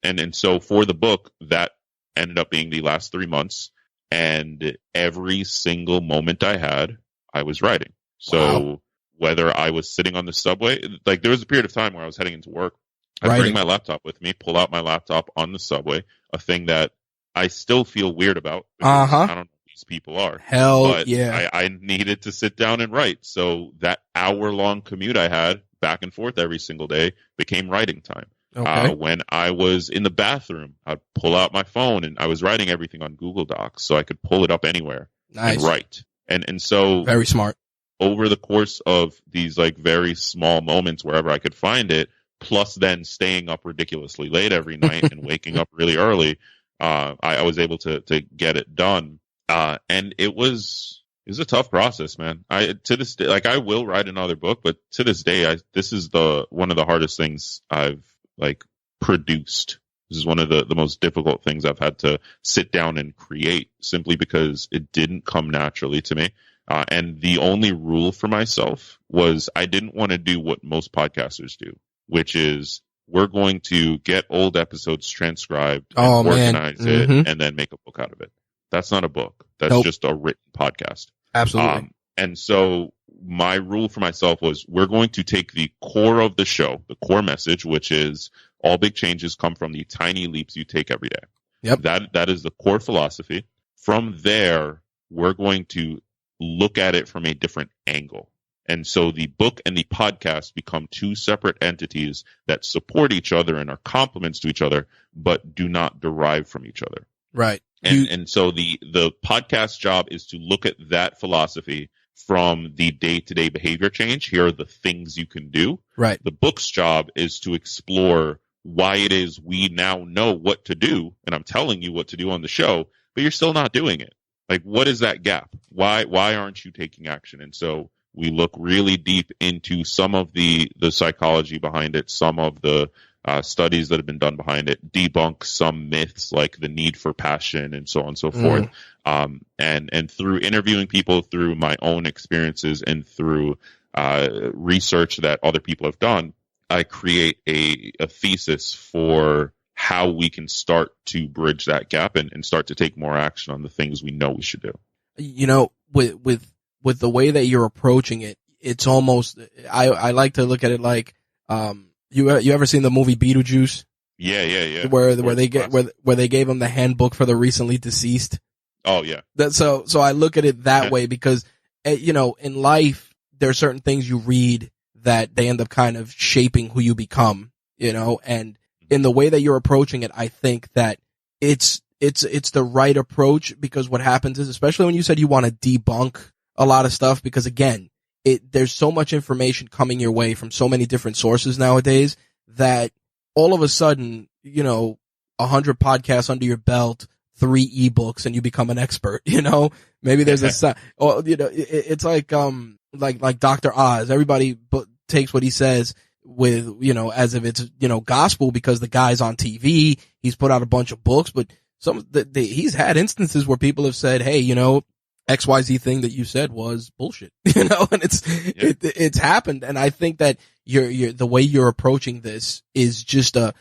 And so for the book, that ended up being the last 3 months, and every single moment I had, I was writing. So Wow. Whether I was sitting on the subway, like, there was a period of time where I was heading into work, I'd bring my laptop with me, pull out my laptop on the subway, a thing that I still feel weird about. Because I don't know who these people are. Hell but yeah. I needed to sit down and write. So that hour-long commute I had back and forth every single day became writing time. Okay. When I was in the bathroom, I'd pull out my phone, and I was writing everything on Google Docs so I could pull it up anywhere Nice. and write. And so Very smart. over the course of these, like, very small moments wherever I could find it, plus then staying up ridiculously late every night and waking up really early, I was able to get it done. And it was a tough process, man. To this day, like, I will write another book, but to this day, this is one of the hardest things I've, like, produced. This is one of the most difficult things I've had to sit down and create, simply because it didn't come naturally to me. And the only rule for myself was I didn't want to do what most podcasters do, which is, we're going to get old episodes transcribed, and organize it, and then make a book out of it. That's not a book. That's just a written podcast. Absolutely. And so my rule for myself was, we're going to take the core of the show, the core message, which is all big changes come from the tiny leaps you take every day. Yep. That is the core philosophy. From there, we're going to look at it from a different angle. And so the book and the podcast become two separate entities that support each other and are complements to each other, but do not derive from each other. Right. And so the podcast job is to look at that philosophy from the day-to-day behavior change. Here are the things you can do. Right. The book's job is to explore why it is we now know what to do, and I'm telling you what to do on the show, but you're still not doing it. Like, what is that gap? Why aren't you taking action? And so we look really deep into some of the psychology behind it, some of the studies that have been done behind it, debunk some myths like the need for passion and so on and so forth. And through interviewing people, through my own experiences, and through research that other people have done, I create a thesis for how we can start to bridge that gap and start to take more action on the things we know we should do. You know, with the way that you're approaching it, it's almost, I like to look at it like, you ever seen the movie Beetlejuice? Yeah. Where they gave him the handbook for the recently deceased. Oh yeah. So I look at it that way because, you know, in life, there are certain things you read that they end up kind of shaping who you become, you know, and in the way that you're approaching it, I think that it's the right approach, because what happens is, especially when you said you want to debunk a lot of stuff, because again, there's so much information coming your way from so many different sources nowadays that all of a sudden, you know, 100 podcasts under your belt, 3 ebooks, and you become an expert, you know, maybe there's or, you know, it's like Dr. Oz. Everybody takes what he says with, you know, as if it's, you know, gospel, because the guy's on TV, he's put out a bunch of books, but he's had instances where people have said, hey, XYZ thing that you said was bullshit, and it's happened. And I think that the way you're approaching this is just a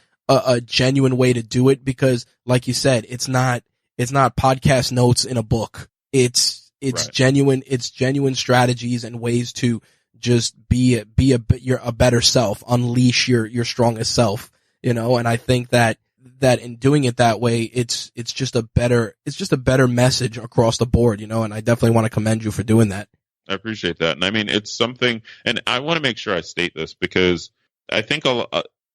genuine way to do it, because like you said, it's not podcast notes in a book. It's Right. genuine strategies and ways to just be a better self, unleash your strongest self, and I think that in doing it that way, it's just a better message across the board, and I definitely want to commend you for doing that. I appreciate that. And I mean, it's something, and I want to make sure I state this, because I think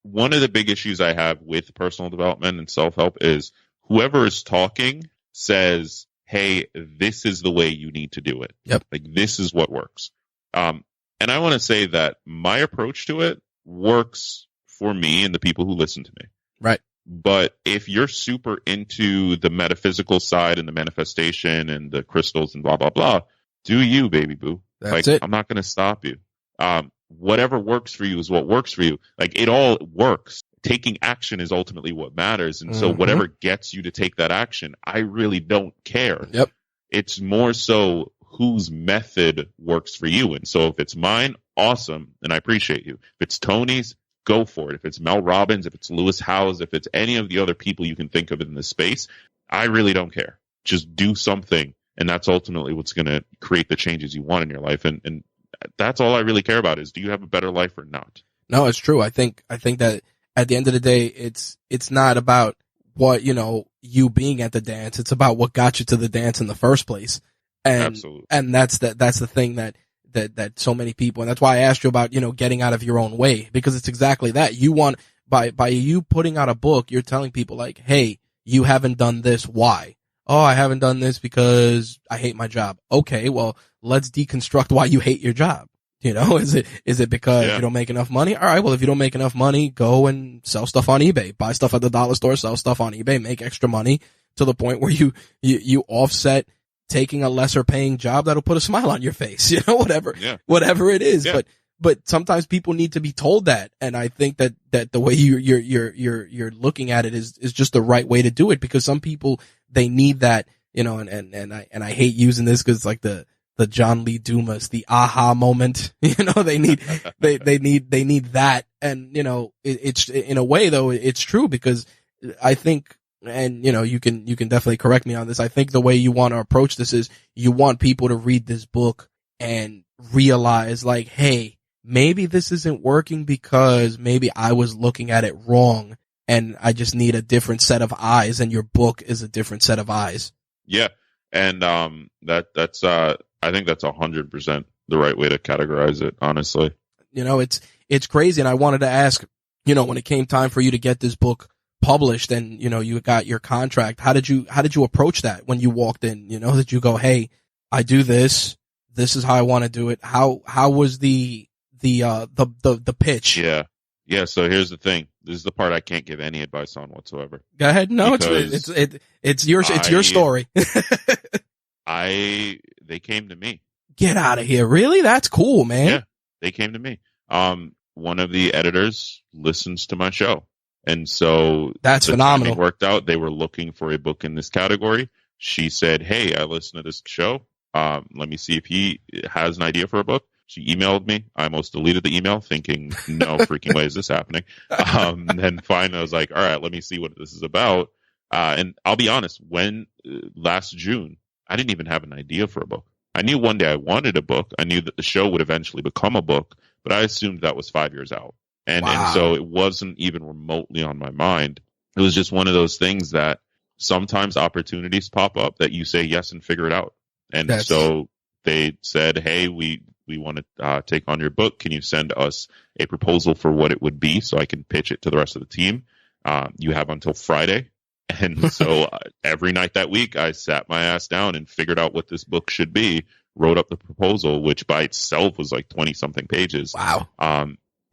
one of the big issues I have with personal development and self-help is whoever is talking says, hey, this is the way you need to do it. Yep. Like, this is what works. And I want to say that my approach to it works for me and the people who listen to me. Right. But if you're super into the metaphysical side and the manifestation and the crystals and blah, blah, blah, do you, baby boo. That's it. I'm not going to stop you. Whatever works for you is what works for you. Like, it all works. Taking action is ultimately what matters. And so whatever gets you to take that action, I really don't care. Yep. It's more so whose method works for you. And so if it's mine, awesome. And I appreciate you. If it's Tony's, go for it. If it's Mel Robbins, if it's Lewis Howes, if it's any of the other people you can think of in this space, I really don't care. Just do something. And that's ultimately what's going to create the changes you want in your life. And that's all I really care about is, do you have a better life or not? No, it's true. I think that at the end of the day, it's not about what, you being at the dance. It's about what got you to the dance in the first place. And, Absolutely. And that's the thing that so many people, and that's why I asked you about, getting out of your own way, because it's exactly that. You want, by you putting out a book, you're telling people like, hey, you haven't done this. Why? Oh, I haven't done this because I hate my job. Okay, well, let's deconstruct why you hate your job. Is it because you don't make enough money? All right, well, if you don't make enough money, go and sell stuff on eBay, buy stuff at the dollar store, sell stuff on eBay, make extra money to the point where you offset taking a lesser paying job that'll put a smile on your face, whatever it is. Yeah. But sometimes people need to be told that. And I think that the way you're looking at it is just the right way to do it, because some people, they need that, and I hate using this because it's like the John Lee Dumas, the aha moment, they need that. And, it's in a way though, it's true, because I think, and you can definitely correct me on this, I think the way you want to approach this is you want people to read this book and realize like, hey, maybe this isn't working because maybe I was looking at it wrong and I just need a different set of eyes, and your book is a different set of eyes. Yeah. And, that's I think that's 100% the right way to categorize it, honestly. It's crazy. And I wanted to ask, when it came time for you to get this book published and, you got your contract, how did you approach that when you walked in? Did you go, hey, I do this. This is how I want to do it. How was the pitch? Yeah. So here's the thing. This is the part I can't give any advice on whatsoever. Go ahead. No, it's your story. They came to me. Get out of here. Really? That's cool, man. Yeah. They came to me. One of the editors listens to my show. And so that's phenomenal. It worked out. They were looking for a book in this category. She said, hey, I listened to this show. Let me see if he has an idea for a book. She emailed me. I almost deleted the email thinking, no freaking way is this happening. Then finally I was like, all right, let me see what this is about. And I'll be honest, when last June, I didn't even have an idea for a book. I knew one day I wanted a book. I knew that the show would eventually become a book, but I assumed that was 5 years out. And so it wasn't even remotely on my mind. It was just one of those things that sometimes opportunities pop up that you say yes and figure it out. And so they said, hey, we want to take on your book. Can you send us a proposal for what it would be so I can pitch it to the rest of the team? You have until Friday. And so every night that week, I sat my ass down and figured out what this book should be, wrote up the proposal, which by itself was like 20 something pages. Wow.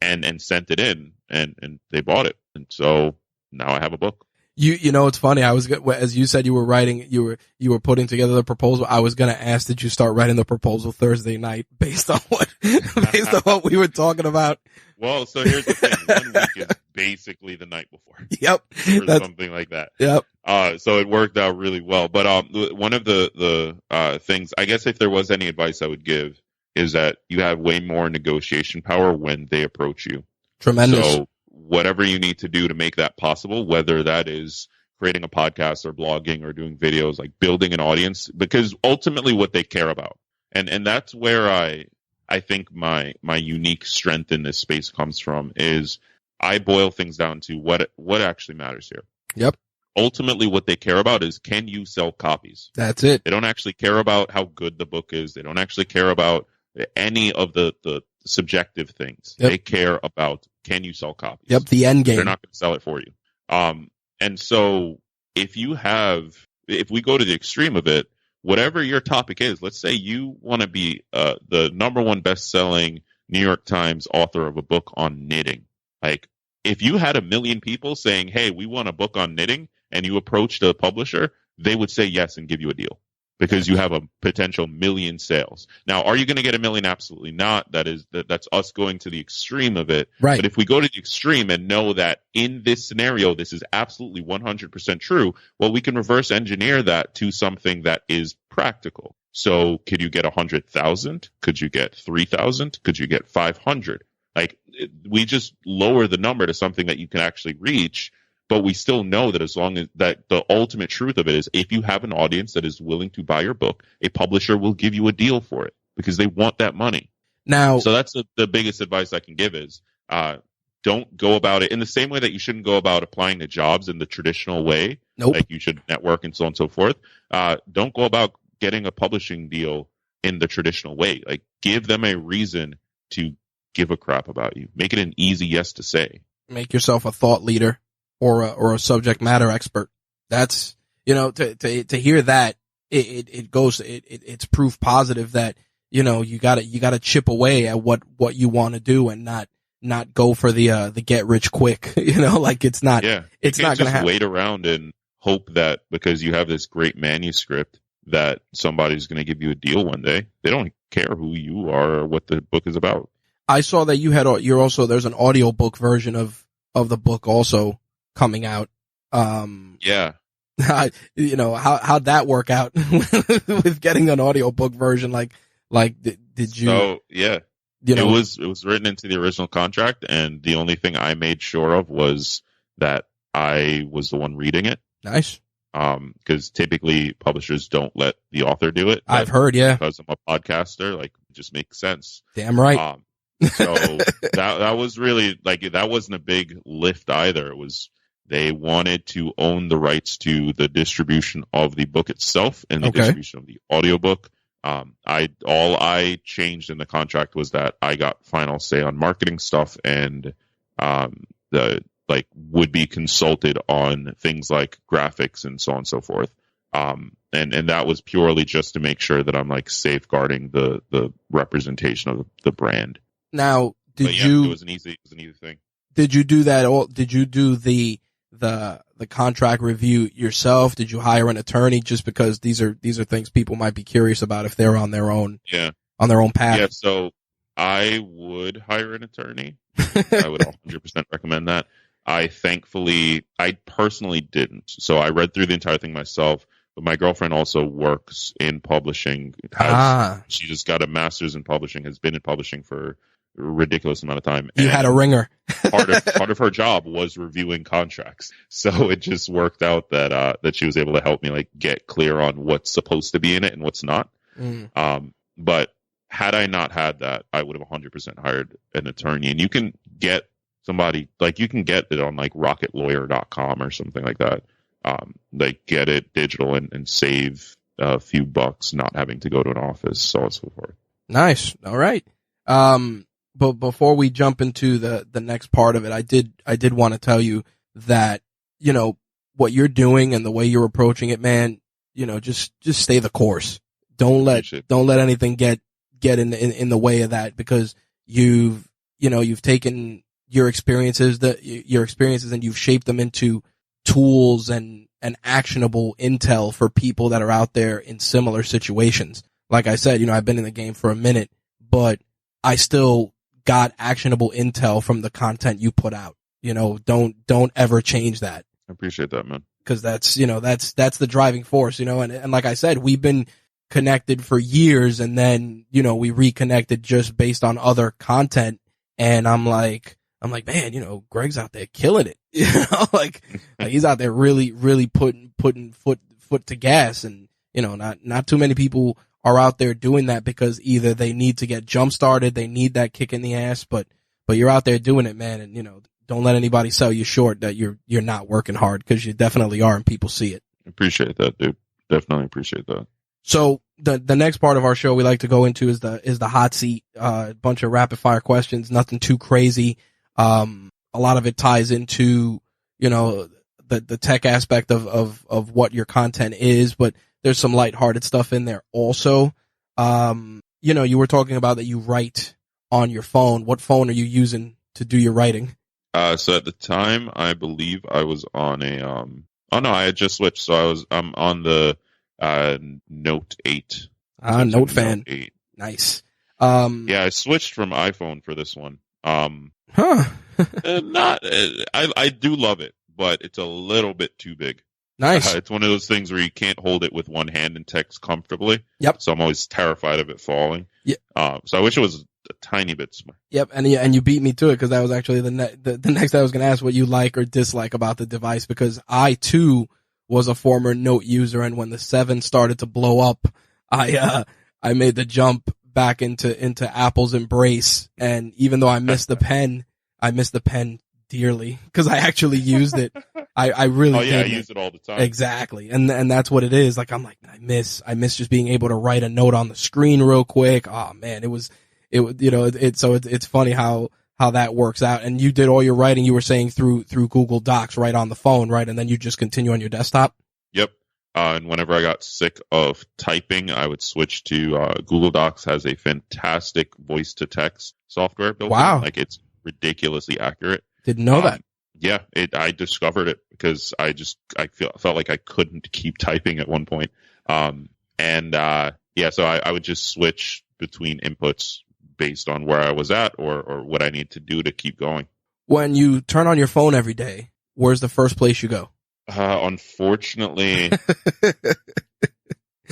And sent it in, and they bought it. And so now I have a book. It's funny. I was, as you said, you were writing, you were putting together the proposal. I was going to ask, did you start writing the proposal Thursday night based on what we were talking about? Well, so here's the thing. 1 week is basically the night before. Yep. Or something like that. Yep. So it worked out really well. But one of the things, I guess if there was any advice I would give, is that you have way more negotiation power when they approach you. Tremendous. So whatever you need to do to make that possible, whether that is creating a podcast or blogging or doing videos, like building an audience, because ultimately what they care about. And that's where I think my unique strength in this space comes from, is I boil things down to what actually matters here. Yep. Ultimately, what they care about is, can you sell copies? That's it. They don't actually care about how good the book is. They don't actually care about any of the subjective things. Yep. They care about, can you sell copies? Yep. The end game. They're not going to sell it for you. And so if we go to the extreme of it, whatever your topic is, let's say you want to be the number one best-selling New York Times author of a book on knitting. Like, if you had 1 million people saying, hey, we want a book on knitting, and you approached a publisher, they would say yes and give you a deal, because you have a potential 1 million sales. Now, are you going to get 1 million? Absolutely not. That's us going to the extreme of it. Right. But if we go to the extreme and know that in this scenario, this is absolutely 100% true, well, we can reverse engineer that to something that is practical. So could you get 100,000? Could you get 3,000? Could you get 500? Like, we just lower the number to something that you can actually reach. But we still know that as long as that, the ultimate truth of it is, if you have an audience that is willing to buy your book, a publisher will give you a deal for it, because they want that money. Now, so that's the biggest advice I can give is, don't go about it in the same way that you shouldn't go about applying to jobs in the traditional way. Nope. Like, you should network and so on and so forth. Don't go about getting a publishing deal in the traditional way. Like, give them a reason to give a crap about you. Make it an easy yes to say. Make yourself a thought leader or a subject matter expert. That's, to hear that, it's proof positive that, you gotta chip away at what you want to do, and not go for the get rich quick. Like, it's not going to happen. Wait around and hope that because you have this great manuscript that somebody's going to give you a deal one day. They don't care who you are or what the book is about. I saw that there's an audiobook version of the book also coming out. Yeah. How'd that work out with getting an audiobook version? Did you? So, yeah. It was written into the original contract, and the only thing I made sure of was that I was the one reading it. Nice. Because typically publishers don't let the author do it. I've heard, yeah. Because I'm a podcaster, like, it just makes sense. Damn right. So that was really, like, that wasn't a big lift either. It was, they wanted to own the rights to the distribution of the book itself and the distribution of the audiobook. All I changed in the contract was that I got final say on marketing stuff, and would be consulted on things like graphics and so on and so forth. And that was purely just to make sure that I'm, like, safeguarding the representation of the brand. Now, it was an easy thing. Did you do that? Did you do the contract review yourself? Did you hire an attorney? Just because these are things people might be curious about if they're on their own path. Yeah. So I would hire an attorney. I would 100% recommend that. I personally didn't. So I read through the entire thing myself, but my girlfriend also works in publishing. She just got a master's in publishing, has been in publishing for a ridiculous amount of time. You had a ringer. part of her job was reviewing contracts. So it just worked out that she was able to help me, like, get clear on what's supposed to be in it and what's not. But had I not had that, I would have 100% hired an attorney. And you can get somebody, like, you can get it on, like, rocketlawyer.com or something like that. Like, get it digital and save a few bucks not having to go to an office, so on and so forth. Nice. All right. But before we jump into the next part of it, I did want to tell you that, what you're doing and the way you're approaching it, man, just stay the course. Don't let anything get in the way of that, because you've taken your experiences and you've shaped them into tools and actionable intel for people that are out there in similar situations. Like I said, I've been in the game for a minute, but I still got actionable intel from the content you put out. don't ever change that. I appreciate that, man. Cause that's the driving force, and like I said, we've been connected for years, and then, we reconnected just based on other content. And I'm like, man, Gregg's out there killing it, like he's out there really, really putting foot to gas. And, not too many people are out there doing that because either they need to get jump started, they need that kick in the ass, but you're out there doing it, man. And, don't let anybody sell you short that you're not working hard, because you definitely are, and people see it. Appreciate that, dude. Definitely appreciate that. So the next part of our show we like to go into is the hot seat, a bunch of rapid fire questions, nothing too crazy. A lot of it ties into, the tech aspect of what your content is, but there's some lighthearted stuff in there also. You were talking about that you write on your phone. What phone are you using to do your writing? So at the time, I believe I was on I had just switched. So I'm on the Note 8. Note fan. Note 8. Nice. Yeah, I switched from iPhone for this one. I do love it, but it's a little bit too big. Nice. It's one of those things where you can't hold it with one hand and text comfortably. Yep. So I'm always terrified of it falling. Yeah. So I wish it was a tiny bit smaller. Yep. And you beat me to it, because that was actually the next I was going to ask what you like or dislike about the device, because I too was a former Note user, and when the 7 started to blow up, I made the jump back into Apple's embrace. And even though I missed the pen dearly, because I actually used it. I really did. I use it all the time. Exactly. And that's what it is. Like, I'm like, I miss just being able to write a note on the screen real quick. Oh man, it's funny how that works out. And you did all your writing, you were saying, through Google Docs, right on the phone, right? And then you just continue on your desktop? Yep. And whenever I got sick of typing, I would switch to Google Docs. Has a fantastic voice to text software built in. Wow. Like, it's ridiculously accurate. Didn't know that. Yeah, I discovered it because I felt like I couldn't keep typing at one point. So I would just switch between inputs based on where I was at or what I need to do to keep going. When you turn on your phone every day, where's the first place you go? Unfortunately,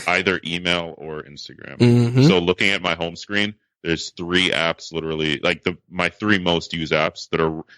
either email or Instagram. Mm-hmm. So looking at my home screen, there's 3 apps, literally, like my 3 most used apps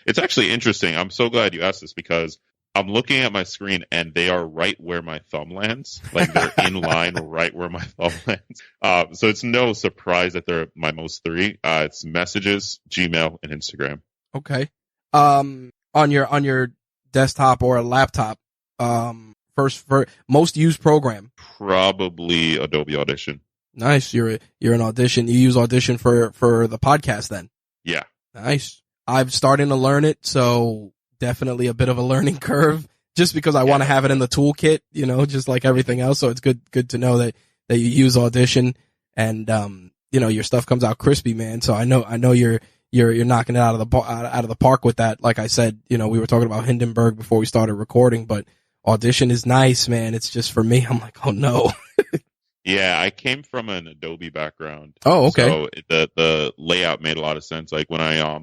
it's actually interesting. I'm so glad you asked this, because I'm looking at my screen and they are right where my thumb lands. Like, they're in line right where my thumb lands. So it's no surprise that they're my most 3. It's Messages, Gmail, and Instagram. Okay. On your desktop or a laptop, for most used program? Probably Adobe Audition. Nice. You're an Audition. You use Audition for the podcast then? Yeah. Nice. I'm starting to learn it, so definitely a bit of a learning curve, just because I want to have it in the toolkit, just like everything else. So it's good to know that you use Audition, and your stuff comes out crispy, man. So I know you're knocking it out of the park with that. Like I said, we were talking about Hindenburg before we started recording, but Audition is nice, man. It's just, for me, I'm like, oh no. Yeah, I came from an Adobe background. Oh, okay. So the layout made a lot of sense. Like, when I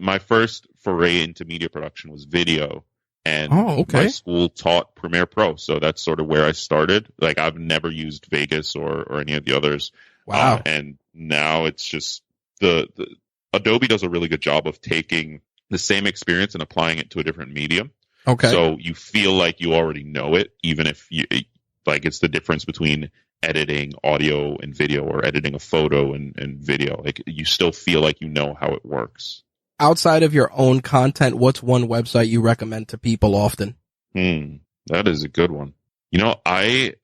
my first foray into media production was video, and my school taught Premiere Pro, so that's sort of where I started. Like, I've never used Vegas or any of the others. Wow. And now it's just the Adobe does a really good job of taking the same experience and applying it to a different medium. Okay. So you feel like you already know it, even if it's the difference between editing audio and video, or editing a photo and video. Like, you still feel like you know how it works. Outside of your own content, what's one website you recommend to people often? That is a good one. I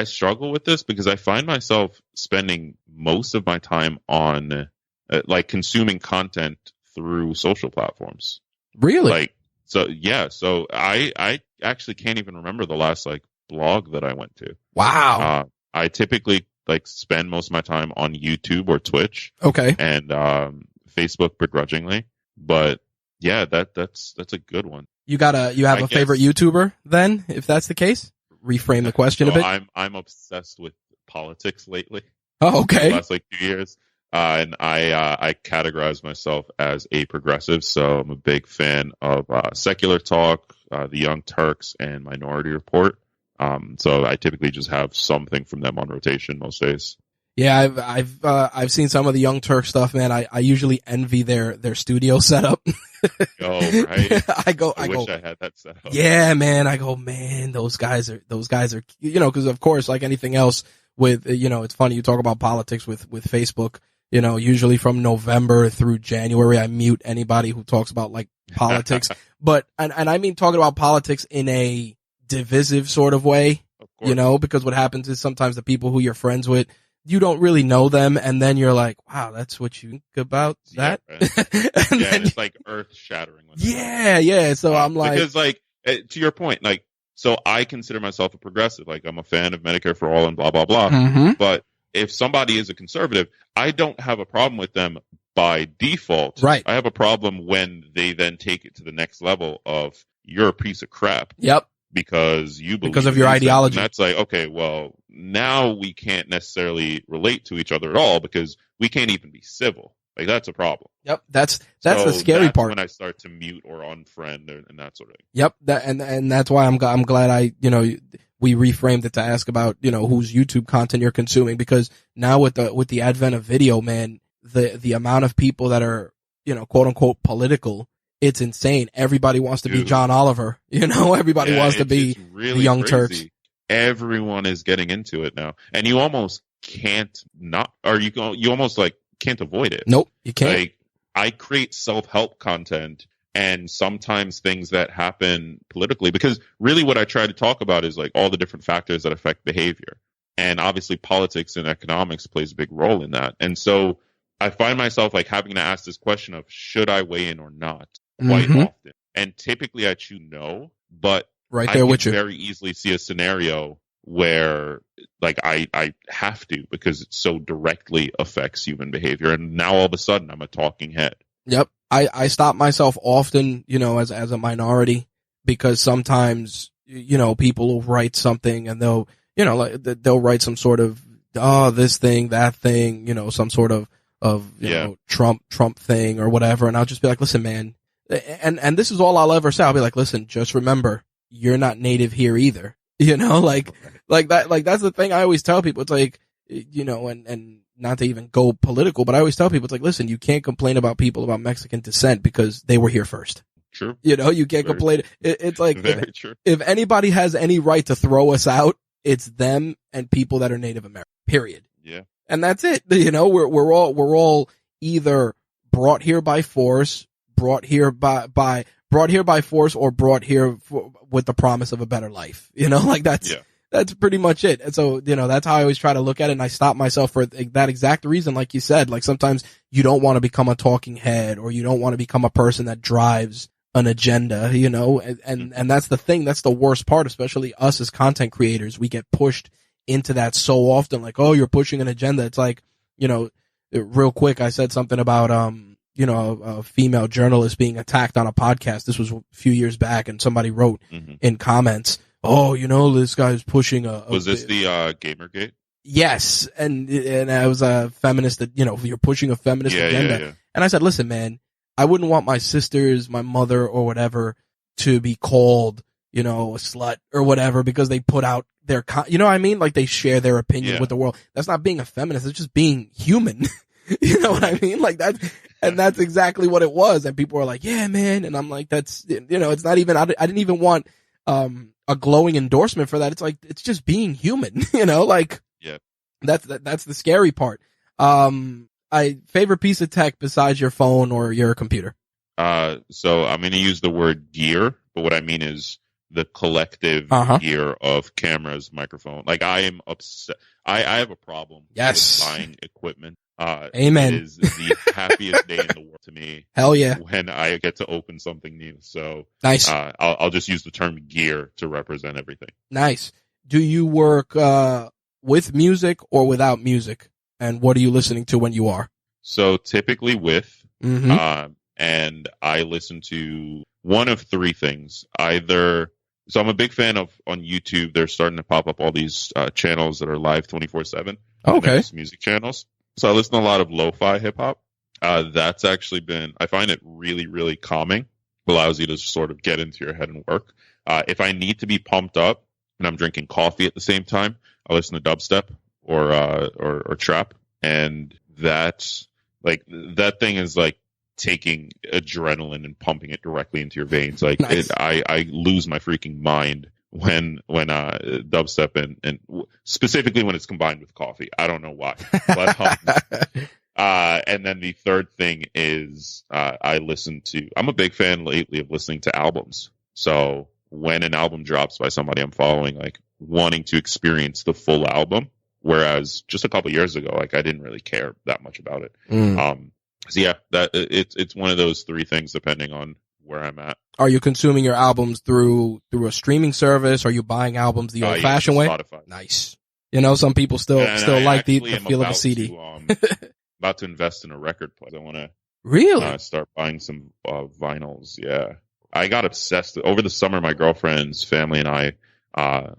struggle with this because I find myself spending most of my time on consuming content through social platforms. Really? So I actually can't even remember the last blog that I went to. Wow. I typically spend most of my time on YouTube or Twitch. Okay. And Facebook begrudgingly. But yeah, that's a good one. You have a favorite YouTuber then, if that's the case? Reframe the question a bit. I'm obsessed with politics lately. Oh, okay. The last 2 years. And I categorize myself as a progressive, so I'm a big fan of Secular Talk, the Young Turks, and Minority Report. So I typically just have something from them on rotation most days. Yeah, I've seen some of the Young Turk stuff, man. I usually envy their studio setup. Oh, right. I wish I had that set up. Yeah, man. I go, man, those guys are, cause of course, like anything else with, it's funny you talk about politics with Facebook, usually from November through January, I mute anybody who talks about like politics, but, and I mean talking about politics in a divisive sort of way, because what happens is sometimes the people who you're friends with, you don't really know them, and then you're like, wow, that's what you think about that? Yeah, then, it's like earth-shattering. Yeah, so I'm like... Because, like, to your point, like, so I consider myself a progressive. Like, I'm a fan of Medicare for All and blah, blah, blah. Mm-hmm. But if somebody is a conservative, I don't have a problem with them by default. Right. I have a problem when they then take it to the next level of, you're a piece of crap. Yep. Because you believe because of your ideology. And that's like, okay, well, now we can't necessarily relate to each other at all because we can't even be civil. Like, that's a problem. Yep, that's the scary part. When I start to mute or unfriend and that sort of thing. Yep, and that's why I'm glad we reframed it to ask about whose YouTube content you're consuming, because now with the advent of video, man, the amount of people that are quote unquote political, it's insane. Everybody wants to be John Oliver, everybody wants to be really the Young crazy. Turks. Everyone is getting into it now, and you almost can't not, or you almost like can't avoid it. Nope, you can't. Like, I create self-help content, and sometimes things that happen politically, because really what I try to talk about is like all the different factors that affect behavior, and obviously politics and economics plays a big role in that. And so I find myself like having to ask this question of, should I weigh in or not? Quite often, and typically I choose no, but right there I with can you. very easily see a scenario where like I have to, because it so directly affects human behavior, and now all of a sudden I'm a talking head. Yep, I stop myself often, as a minority, because sometimes people will write something and they'll they'll write some sort of this thing, that thing, some sort of Trump thing or whatever, and I'll just be like, listen, man. And this is all I'll ever say. I'll be like, listen, just remember, you're not native here either. Like that's the thing I always tell people. It's like, and not to even go political, but I always tell people, it's like, listen, you can't complain about people about Mexican descent because they were here first. True. You can't complain. It's like, if anybody has any right to throw us out, it's them and people that are Native American, period. Yeah. And that's it. We're all either brought here by force, brought here by force, or brought here with the promise of a better life. Like that's pretty much it. And so, that's how I always try to look at it. And I stop myself for that exact reason. Like you said, like sometimes you don't want to become a talking head, or you don't want to become a person that drives an agenda, and that's the thing. That's the worst part, especially us as content creators. We get pushed into that so often. Like, oh, you're pushing an agenda. It's like, real quick, I said something about, a female journalist being attacked on a podcast. This was a few years back, and somebody wrote in comments, oh, this guy's pushing was this the Gamergate? Yes. And I was a feminist that, you're pushing a feminist agenda. Yeah. And I said, listen, man, I wouldn't want my sisters, my mother, or whatever to be called, a slut or whatever because they put out their, what I mean? Like they share their opinion with the world. That's not being a feminist. It's just being human. You know what I mean? Like that, and that's exactly what it was. And people were like, yeah, man. And I'm like, that's, it's not even, I didn't even want, a glowing endorsement for that. It's like, it's just being human, that's the scary part. Favorite piece of tech besides your phone or your computer? So I'm going to use the word gear, but what I mean is the collective gear of cameras, microphone. Like I am upset. I have a problem with buying equipment. Amen. It is the happiest day in the world to me. Hell yeah. When I get to open something new. So nice. I'll just use the term gear to represent everything. Nice. Do you work, with music or without music? And what are you listening to when you are? So typically with, and I listen to one of three things. So I'm a big fan of, on YouTube, they're starting to pop up all these channels that are live 24/7. Okay. Music channels. So I listen to a lot of lo-fi hip hop. That's actually I find it really, really calming. Allows you to sort of get into your head and work. If I need to be pumped up and I'm drinking coffee at the same time, I listen to dubstep or trap, and that's like that thing is like taking adrenaline and pumping it directly into your veins. Like Nice. I lose my freaking mind when dubstep and specifically when it's combined with coffee. I don't know why. But, and then the third thing is I'm a big fan lately of listening to albums. So when an album drops by somebody I'm following, like wanting to experience the full album, whereas just a couple years ago, like I didn't really care that much about it. So yeah, that it's one of those three things depending on where I'm at. Are you consuming your albums through a streaming service? Are you buying albums the old-fashioned way? Spotify. Nice. You know, some people still like the feel of a CD. About to invest in a record player. I want to really start buying some vinyls. Yeah, I got obsessed over the summer. My girlfriend's family and I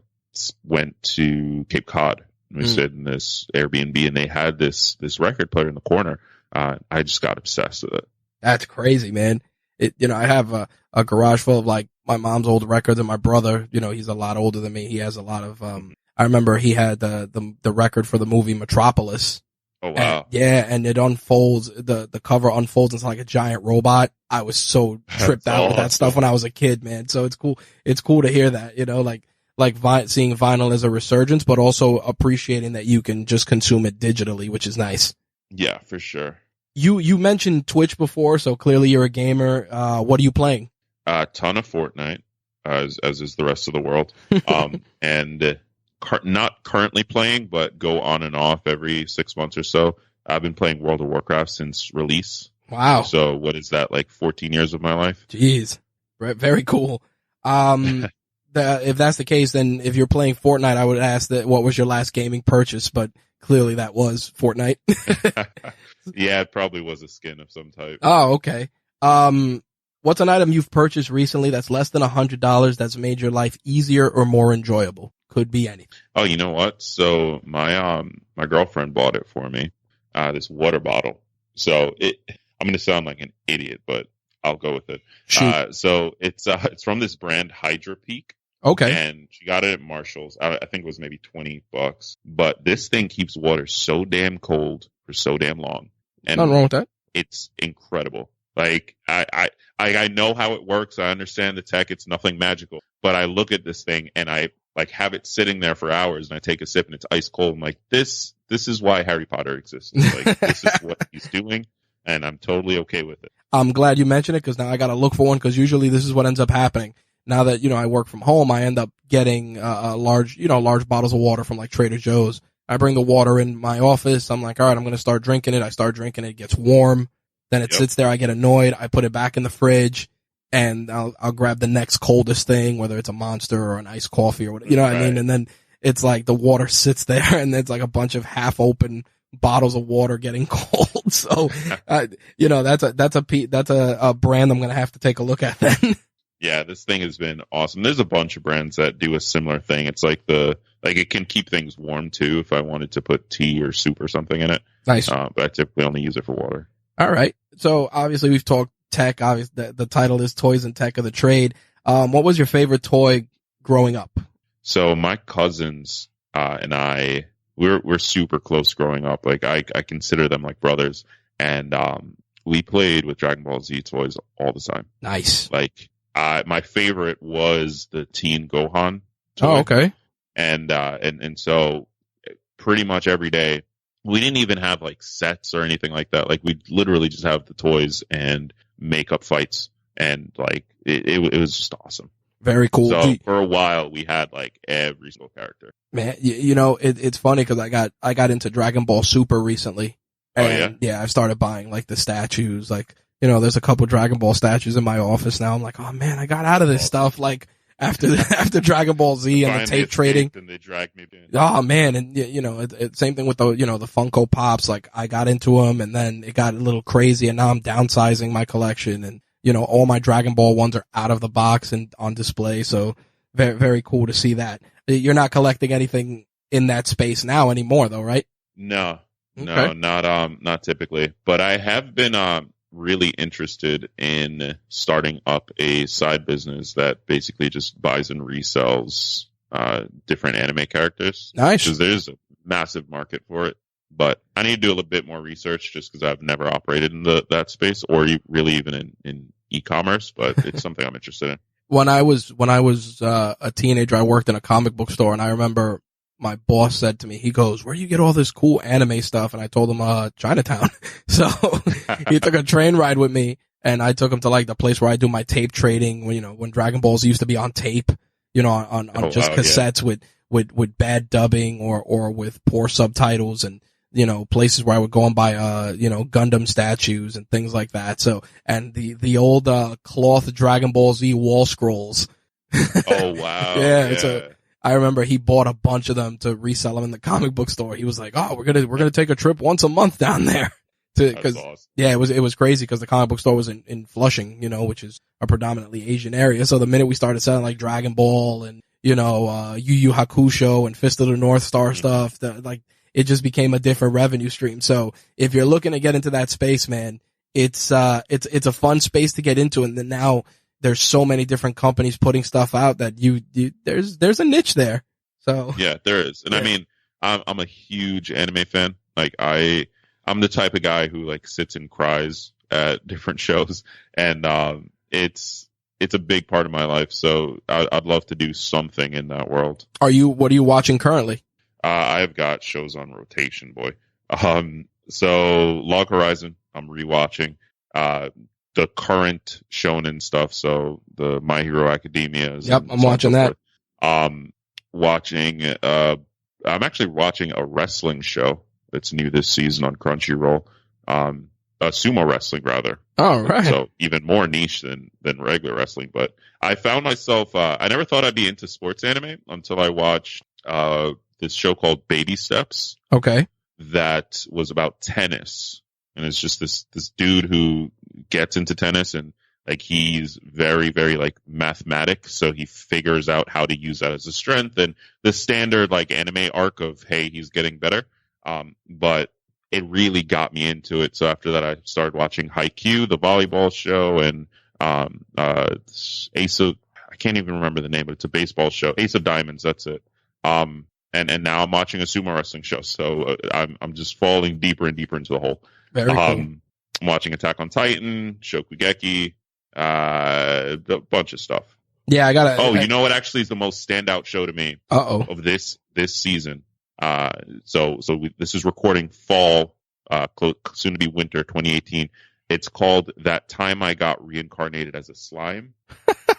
went to Cape Cod. We stayed in this Airbnb, and they had this record player in the corner. I just got obsessed with it. That's crazy, man. I have a garage full of like my mom's old records, and my brother, he's a lot older than me. He has a lot of, I remember he had the record for the movie Metropolis. Oh, wow. And it unfolds, the cover unfolds into like a giant robot. I was so tripped out with that stuff when I was a kid, man. So it's cool. It's cool to hear that, seeing vinyl as a resurgence, but also appreciating that you can just consume it digitally, which is nice. Yeah, for sure. You mentioned Twitch before, so clearly you're a gamer. What are you playing? A ton of Fortnite, as is the rest of the world. And not currently playing, but go on and off every 6 months or so. I've been playing World of Warcraft since release. Wow. So what is that, like 14 years of my life? Jeez. Very cool. If that's the case, then if you're playing Fortnite, I would ask what was your last gaming purchase, but clearly that was Fortnite. Yeah, it probably was a skin of some type. Oh, okay. What's an item you've purchased recently that's less than $100 that's made your life easier or more enjoyable? Could be anything. Oh, you know what? So my girlfriend bought it for me. This water bottle. So I'm going to sound like an idiot, but I'll go with it. So it's from this brand Hydra Peak. Okay. And she got it at Marshall's. I think it was maybe $20, but this thing keeps water so damn cold for so damn long. And nothing wrong with that. It's incredible. Like I know how it works. I understand the tech. It's nothing magical, but I look at this thing and I like have it sitting there for hours and I take a sip and it's ice cold. I'm like, this is why Harry Potter exists. Like this is what he's doing. And I'm totally okay with it. I'm glad you mentioned it because now I got to look for one because usually this is what ends up happening. Now that, I work from home, I end up getting large bottles of water from like Trader Joe's. I bring the water in my office. I'm like, all right, I'm going to start drinking it. I start drinking it. It gets warm. Then it sits there. I get annoyed. I put it back in the fridge and I'll grab the next coldest thing, whether it's a Monster or an iced coffee or whatever, you know what I mean? And then it's like the water sits there and it's like a bunch of half open bottles of water getting cold. So, that's a brand I'm going to have to take a look at then. Yeah, this thing has been awesome. There's a bunch of brands that do a similar thing. It's like it can keep things warm too if I wanted to put tea or soup or something in it. Nice. But I typically only use it for water. All right. So obviously we've talked tech. Obviously the title is Toys and Tech of the Trade. What was your favorite toy growing up? So my cousins and I, we're super close growing up. Like I consider them like brothers, and we played with Dragon Ball Z toys all the time. Nice. Like my favorite was the Teen Gohan toy. Oh, okay. And so pretty much every day, we didn't even have like sets or anything like that. Like we'd literally just have the toys and make up fights, and like it was just awesome. Very cool. So for a while we had like every single character. Man, it's funny because I got into Dragon Ball Super recently. And yeah, I started buying like the statues. Like, there's a couple Dragon Ball statues in my office now. I'm like, oh man, I got out of this stuff. Like after Dragon Ball Z and the tape trading. And they dragged me down. Oh man. And same thing with the Funko Pops. Like I got into them and then it got a little crazy and now I'm downsizing my collection and, all my Dragon Ball ones are out of the box and on display. So very, very cool to see that. You're not collecting anything in that space now anymore though, right? No, No, not typically. But I have been really interested in starting up a side business that basically just buys and resells different anime characters. Nice. Because there's a massive market for it. But I need to do a little bit more research just because I've never operated in that space or really even in e-commerce. But it's something I'm interested in. When I was a teenager, I worked in a comic book store, and I remember my boss said to me, he goes, "Where do you get all this cool anime stuff?" And I told him, Chinatown. So he took a train ride with me, and I took him to like the place where I do my tape trading. When Dragon Balls used to be on tape, on cassettes with bad dubbing or with poor subtitles, and places where I would go and buy, Gundam statues and things like that. So, and the old, cloth Dragon Ball Z wall scrolls. Oh, wow. Yeah. I remember he bought a bunch of them to resell them in the comic book store. He was like, "Oh, we're going to take a trip once a month down there." That's awesome. Yeah, it was crazy because the comic book store was in Flushing, which is a predominantly Asian area. So the minute we started selling like Dragon Ball and, Yu Yu Hakusho and Fist of the North Star stuff, it just became a different revenue stream. So if you're looking to get into that space, man, it's a fun space to get into. And then now there's so many different companies putting stuff out that there's a niche there. So yeah, there is. And yeah. I mean, I'm a huge anime fan. Like I'm the type of guy who like sits and cries at different shows, and it's a big part of my life. So I'd love to do something in that world. What are you watching currently? I've got shows on rotation, boy. So Log Horizon, I'm rewatching. The current shonen stuff, so the My Hero Academia. Yep, I'm watching that. I'm actually watching a wrestling show that's new this season on Crunchyroll. Sumo wrestling, rather. Oh, right. So even more niche than regular wrestling. But I found myself, I never thought I'd be into sports anime until I watched this show called Baby Steps. Okay. That was about tennis. And it's just this dude who gets into tennis, and like he's very, very like mathematic. So he figures out how to use that as a strength, and the standard like anime arc of, hey, he's getting better. But it really got me into it. So after that, I started watching Haikyuu, the volleyball show, and Ace of, I can't even remember the name, but it's a baseball show. Ace of Diamonds, that's it. And now I'm watching a sumo wrestling show. So I'm just falling deeper and deeper into the hole. Very cool. I'm watching Attack on Titan, Shokugeki, a bunch of stuff. Yeah, I gotta. You know what actually is the most standout show to me of this season? This is recording fall, soon to be winter 2018. It's called That Time I Got Reincarnated as a Slime.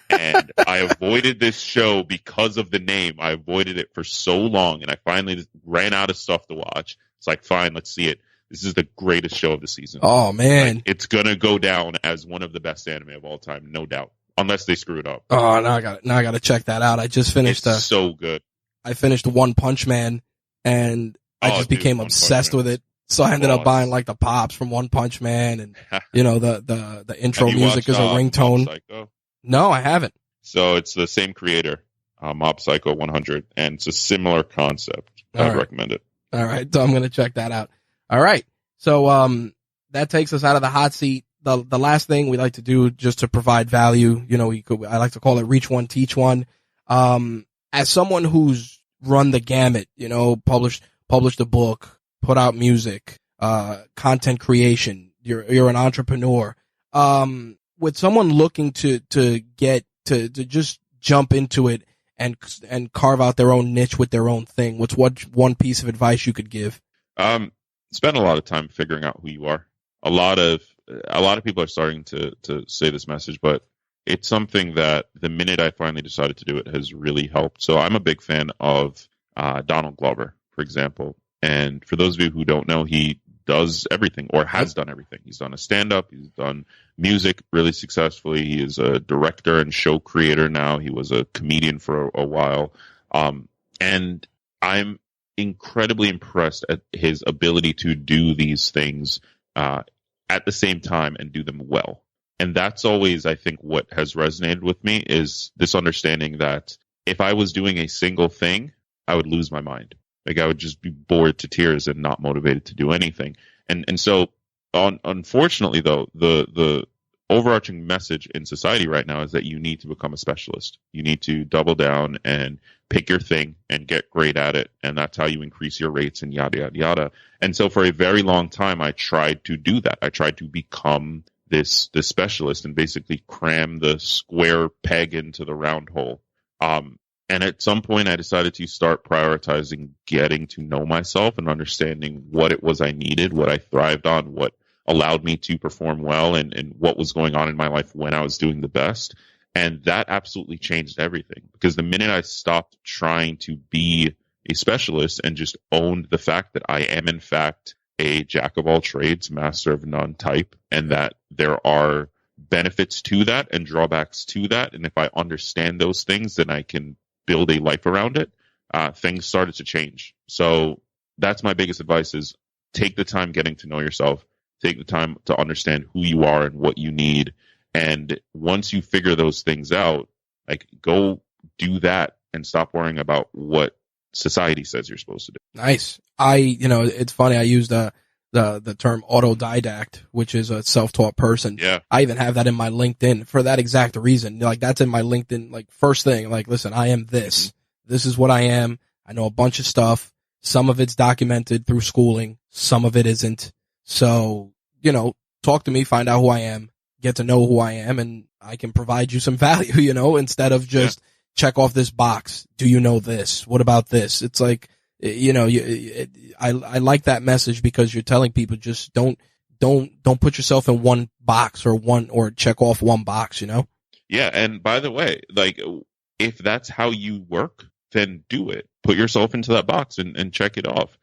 And I avoided this show because of the name. I avoided it for so long, and I finally just ran out of stuff to watch. It's like, fine, let's see it. This is the greatest show of the season. Oh, man. Like, it's going to go down as one of the best anime of all time, no doubt. Unless they screw it up. Oh, now I got to check that out. I just finished. It's so good. I finished One Punch Man, and I just became obsessed with it. So I ended up buying like the pops from One Punch Man, and the intro music is a ringtone. Mob Psycho? No, I haven't. So it's the same creator, Mob Psycho 100, and it's a similar concept. I'd recommend it. All right, so I'm going to check that out. All right, so that takes us out of the hot seat. The last thing we like to do, just to provide value, I like to call it reach one, teach one. As someone who's run the gamut, published a book, put out music, content creation, you're an entrepreneur. With someone looking to just jump into it and carve out their own niche with their own thing, what's one piece of advice you could give? Spend a lot of time figuring out who you are. A lot of people are starting to say this message, but it's something that the minute I finally decided to do it has really helped. So I'm a big fan of Donald Glover, for example. And for those of you who don't know, he does everything, or has done everything. He's done a stand-up. He's done music really successfully. He is a director and show creator now. He was a comedian for a while. And I'm incredibly impressed at his ability to do these things at the same time and do them well. And that's always, I think, what has resonated with me, is this understanding that if I was doing a single thing, I would lose my mind. Like I would just be bored to tears and not motivated to do anything. And so unfortunately though, the overarching message in society right now is that you need to become a specialist. You need to double down and pick your thing and get great at it. And that's how you increase your rates and yada, yada, yada. And so for a very long time, I tried to do that. I tried to become this specialist and basically cram the square peg into the round hole. And at some point I decided to start prioritizing getting to know myself and understanding what it was I needed, what I thrived on, what allowed me to perform well, and what was going on in my life when I was doing the best. And that absolutely changed everything, because the minute I stopped trying to be a specialist and just owned the fact that I am in fact a jack of all trades, master of none type, and that there are benefits to that and drawbacks to that, and if I understand those things, then I can build a life around it, things started to change. So that's my biggest advice: is take the time getting to know yourself. Take the time to understand who you are and what you need. And once you figure those things out, like, go do that and stop worrying about what society says you're supposed to do. Nice. It's funny. I use the term autodidact, which is a self-taught person. Yeah. I even have that in my LinkedIn for that exact reason. Like, that's in my LinkedIn, like, first thing, like, listen, I am this. This is what I am. I know a bunch of stuff. Some of it's documented through schooling. Some of it isn't. So, talk to me, find out who I am, get to know who I am, and I can provide you some value, instead of just check off this box. Do you know this? What about this? It's like, I like that message, because you're telling people, just don't put yourself in one box or check off one box, Yeah. And by the way, like, if that's how you work, then do it. Put yourself into that box and check it off.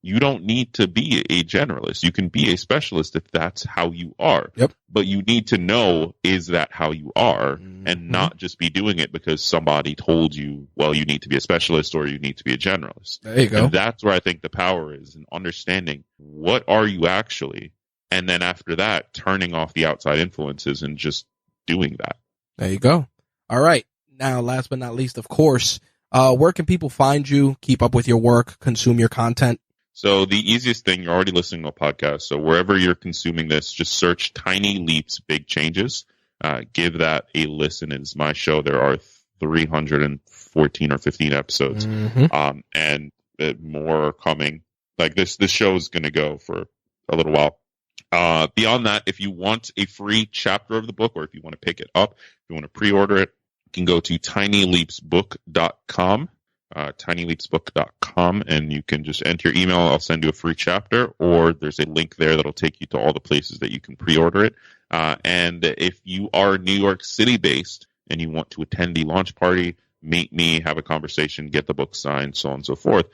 You don't need to be a generalist. You can be a specialist if that's how you are. Yep. But you need to know, is that how you are, and not just be doing it because somebody told you, well, you need to be a specialist or you need to be a generalist. There you go. And that's where I think the power is, in understanding what are you actually, and then after that, turning off the outside influences and just doing that. There you go. All right. Now, last but not least, of course, where can people find you, keep up with your work, consume your content? So the easiest thing, you're already listening to a podcast. So wherever you're consuming this, just search Tiny Leaps, Big Changes. Give that a listen. It's my show. There are 314 or 15 episodes. And more are coming. Like this show is going to go for a little while. Beyond that, if you want a free chapter of the book, or if you want to pick it up, if you want to pre-order it, you can go to tinyleapsbook.com, tinyleapsbook.com, and you can just enter your email. I'll send you a free chapter, or there's a link there that'll take you to all the places that you can pre-order it. And if you are New York City based and you want to attend the launch party, meet me, have a conversation, get the book signed, so on and so forth.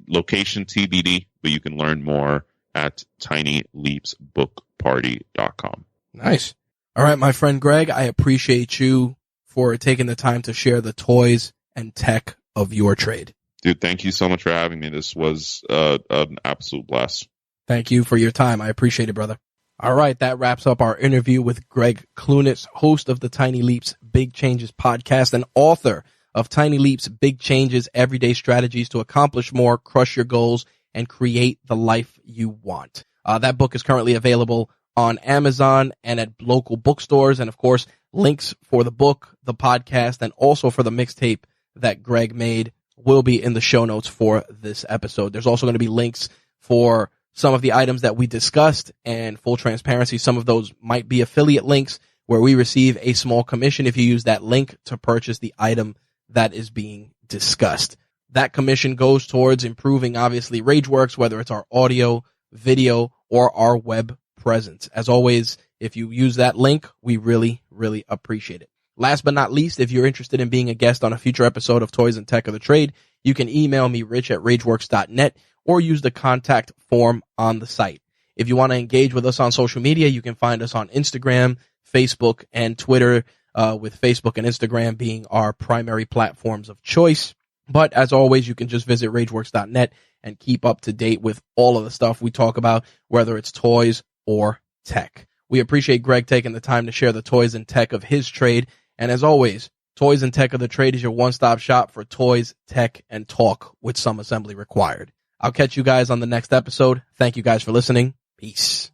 Location TBD, but you can learn more at tinyleapsbookparty.com. Nice. All right, my friend Greg, I appreciate you for taking the time to share the toys and tech of your trade. Dude, thank you so much for having me. This was an absolute blast. Thank you for your time. I appreciate it, brother. All right, that wraps up our interview with Gregg Clunis, host of the Tiny Leaps Big Changes podcast and author of Tiny Leaps Big Changes, Everyday Strategies to Accomplish More, Crush Your Goals, and Create the Life You Want. That book is currently available on Amazon and at local bookstores. And of course, links for the book, the podcast, and also for the mixtape that Greg made will be in the show notes for this episode. There's also going to be links for some of the items that we discussed, and full transparency, some of those might be affiliate links where we receive a small commission if you use that link to purchase the item that is being discussed. That commission goes towards improving, obviously, RageWorks, whether it's our audio, video, or our web presence. As always, if you use that link, we really, really appreciate it. Last but not least, if you're interested in being a guest on a future episode of Toys and Tech of the Trade, you can email me, rich@rageworks.net, or use the contact form on the site. If you want to engage with us on social media, you can find us on Instagram, Facebook, and Twitter, with Facebook and Instagram being our primary platforms of choice. But as always, you can just visit rageworks.net and keep up to date with all of the stuff we talk about, whether it's toys or tech. We appreciate Greg taking the time to share the toys and tech of his trade. And as always, Toys and Tech of the Trade is your one-stop shop for toys, tech, and talk with some assembly required. I'll catch you guys on the next episode. Thank you guys for listening. Peace.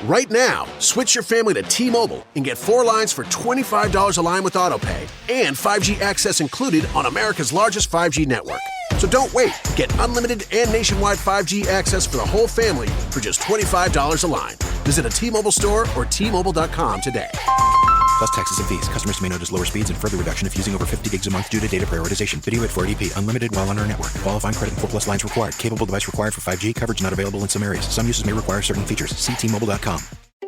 Right now, switch your family to T-Mobile and get 4 lines for $25 a line with AutoPay and 5G access included on America's largest 5G network. So don't wait. Get unlimited and nationwide 5G access for the whole family for just $25 a line. Visit a T-Mobile store or T-Mobile.com today. Plus taxes and fees. Customers may notice lower speeds and further reduction if using over 50 gigs a month due to data prioritization. Video at 480p. Unlimited while on our network. Qualifying credit and 4+ lines required. Capable device required for 5G. Coverage not available in some areas. Some uses may require certain features. See T-Mobile.com.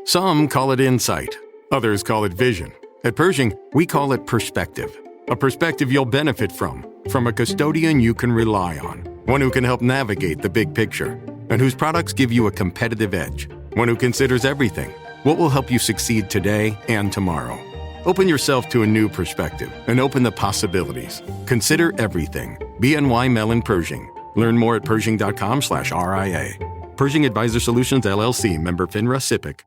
Some call it insight. Others call it vision. At Pershing, we call it perspective. A perspective you'll benefit from a custodian you can rely on. One who can help navigate the big picture. And whose products give you a competitive edge. One who considers everything. What will help you succeed today and tomorrow? Open yourself to a new perspective and open the possibilities. Consider everything. BNY Mellon Pershing. Learn more at Pershing.com/RIA. Pershing Advisor Solutions, LLC. Member FINRA SIPC.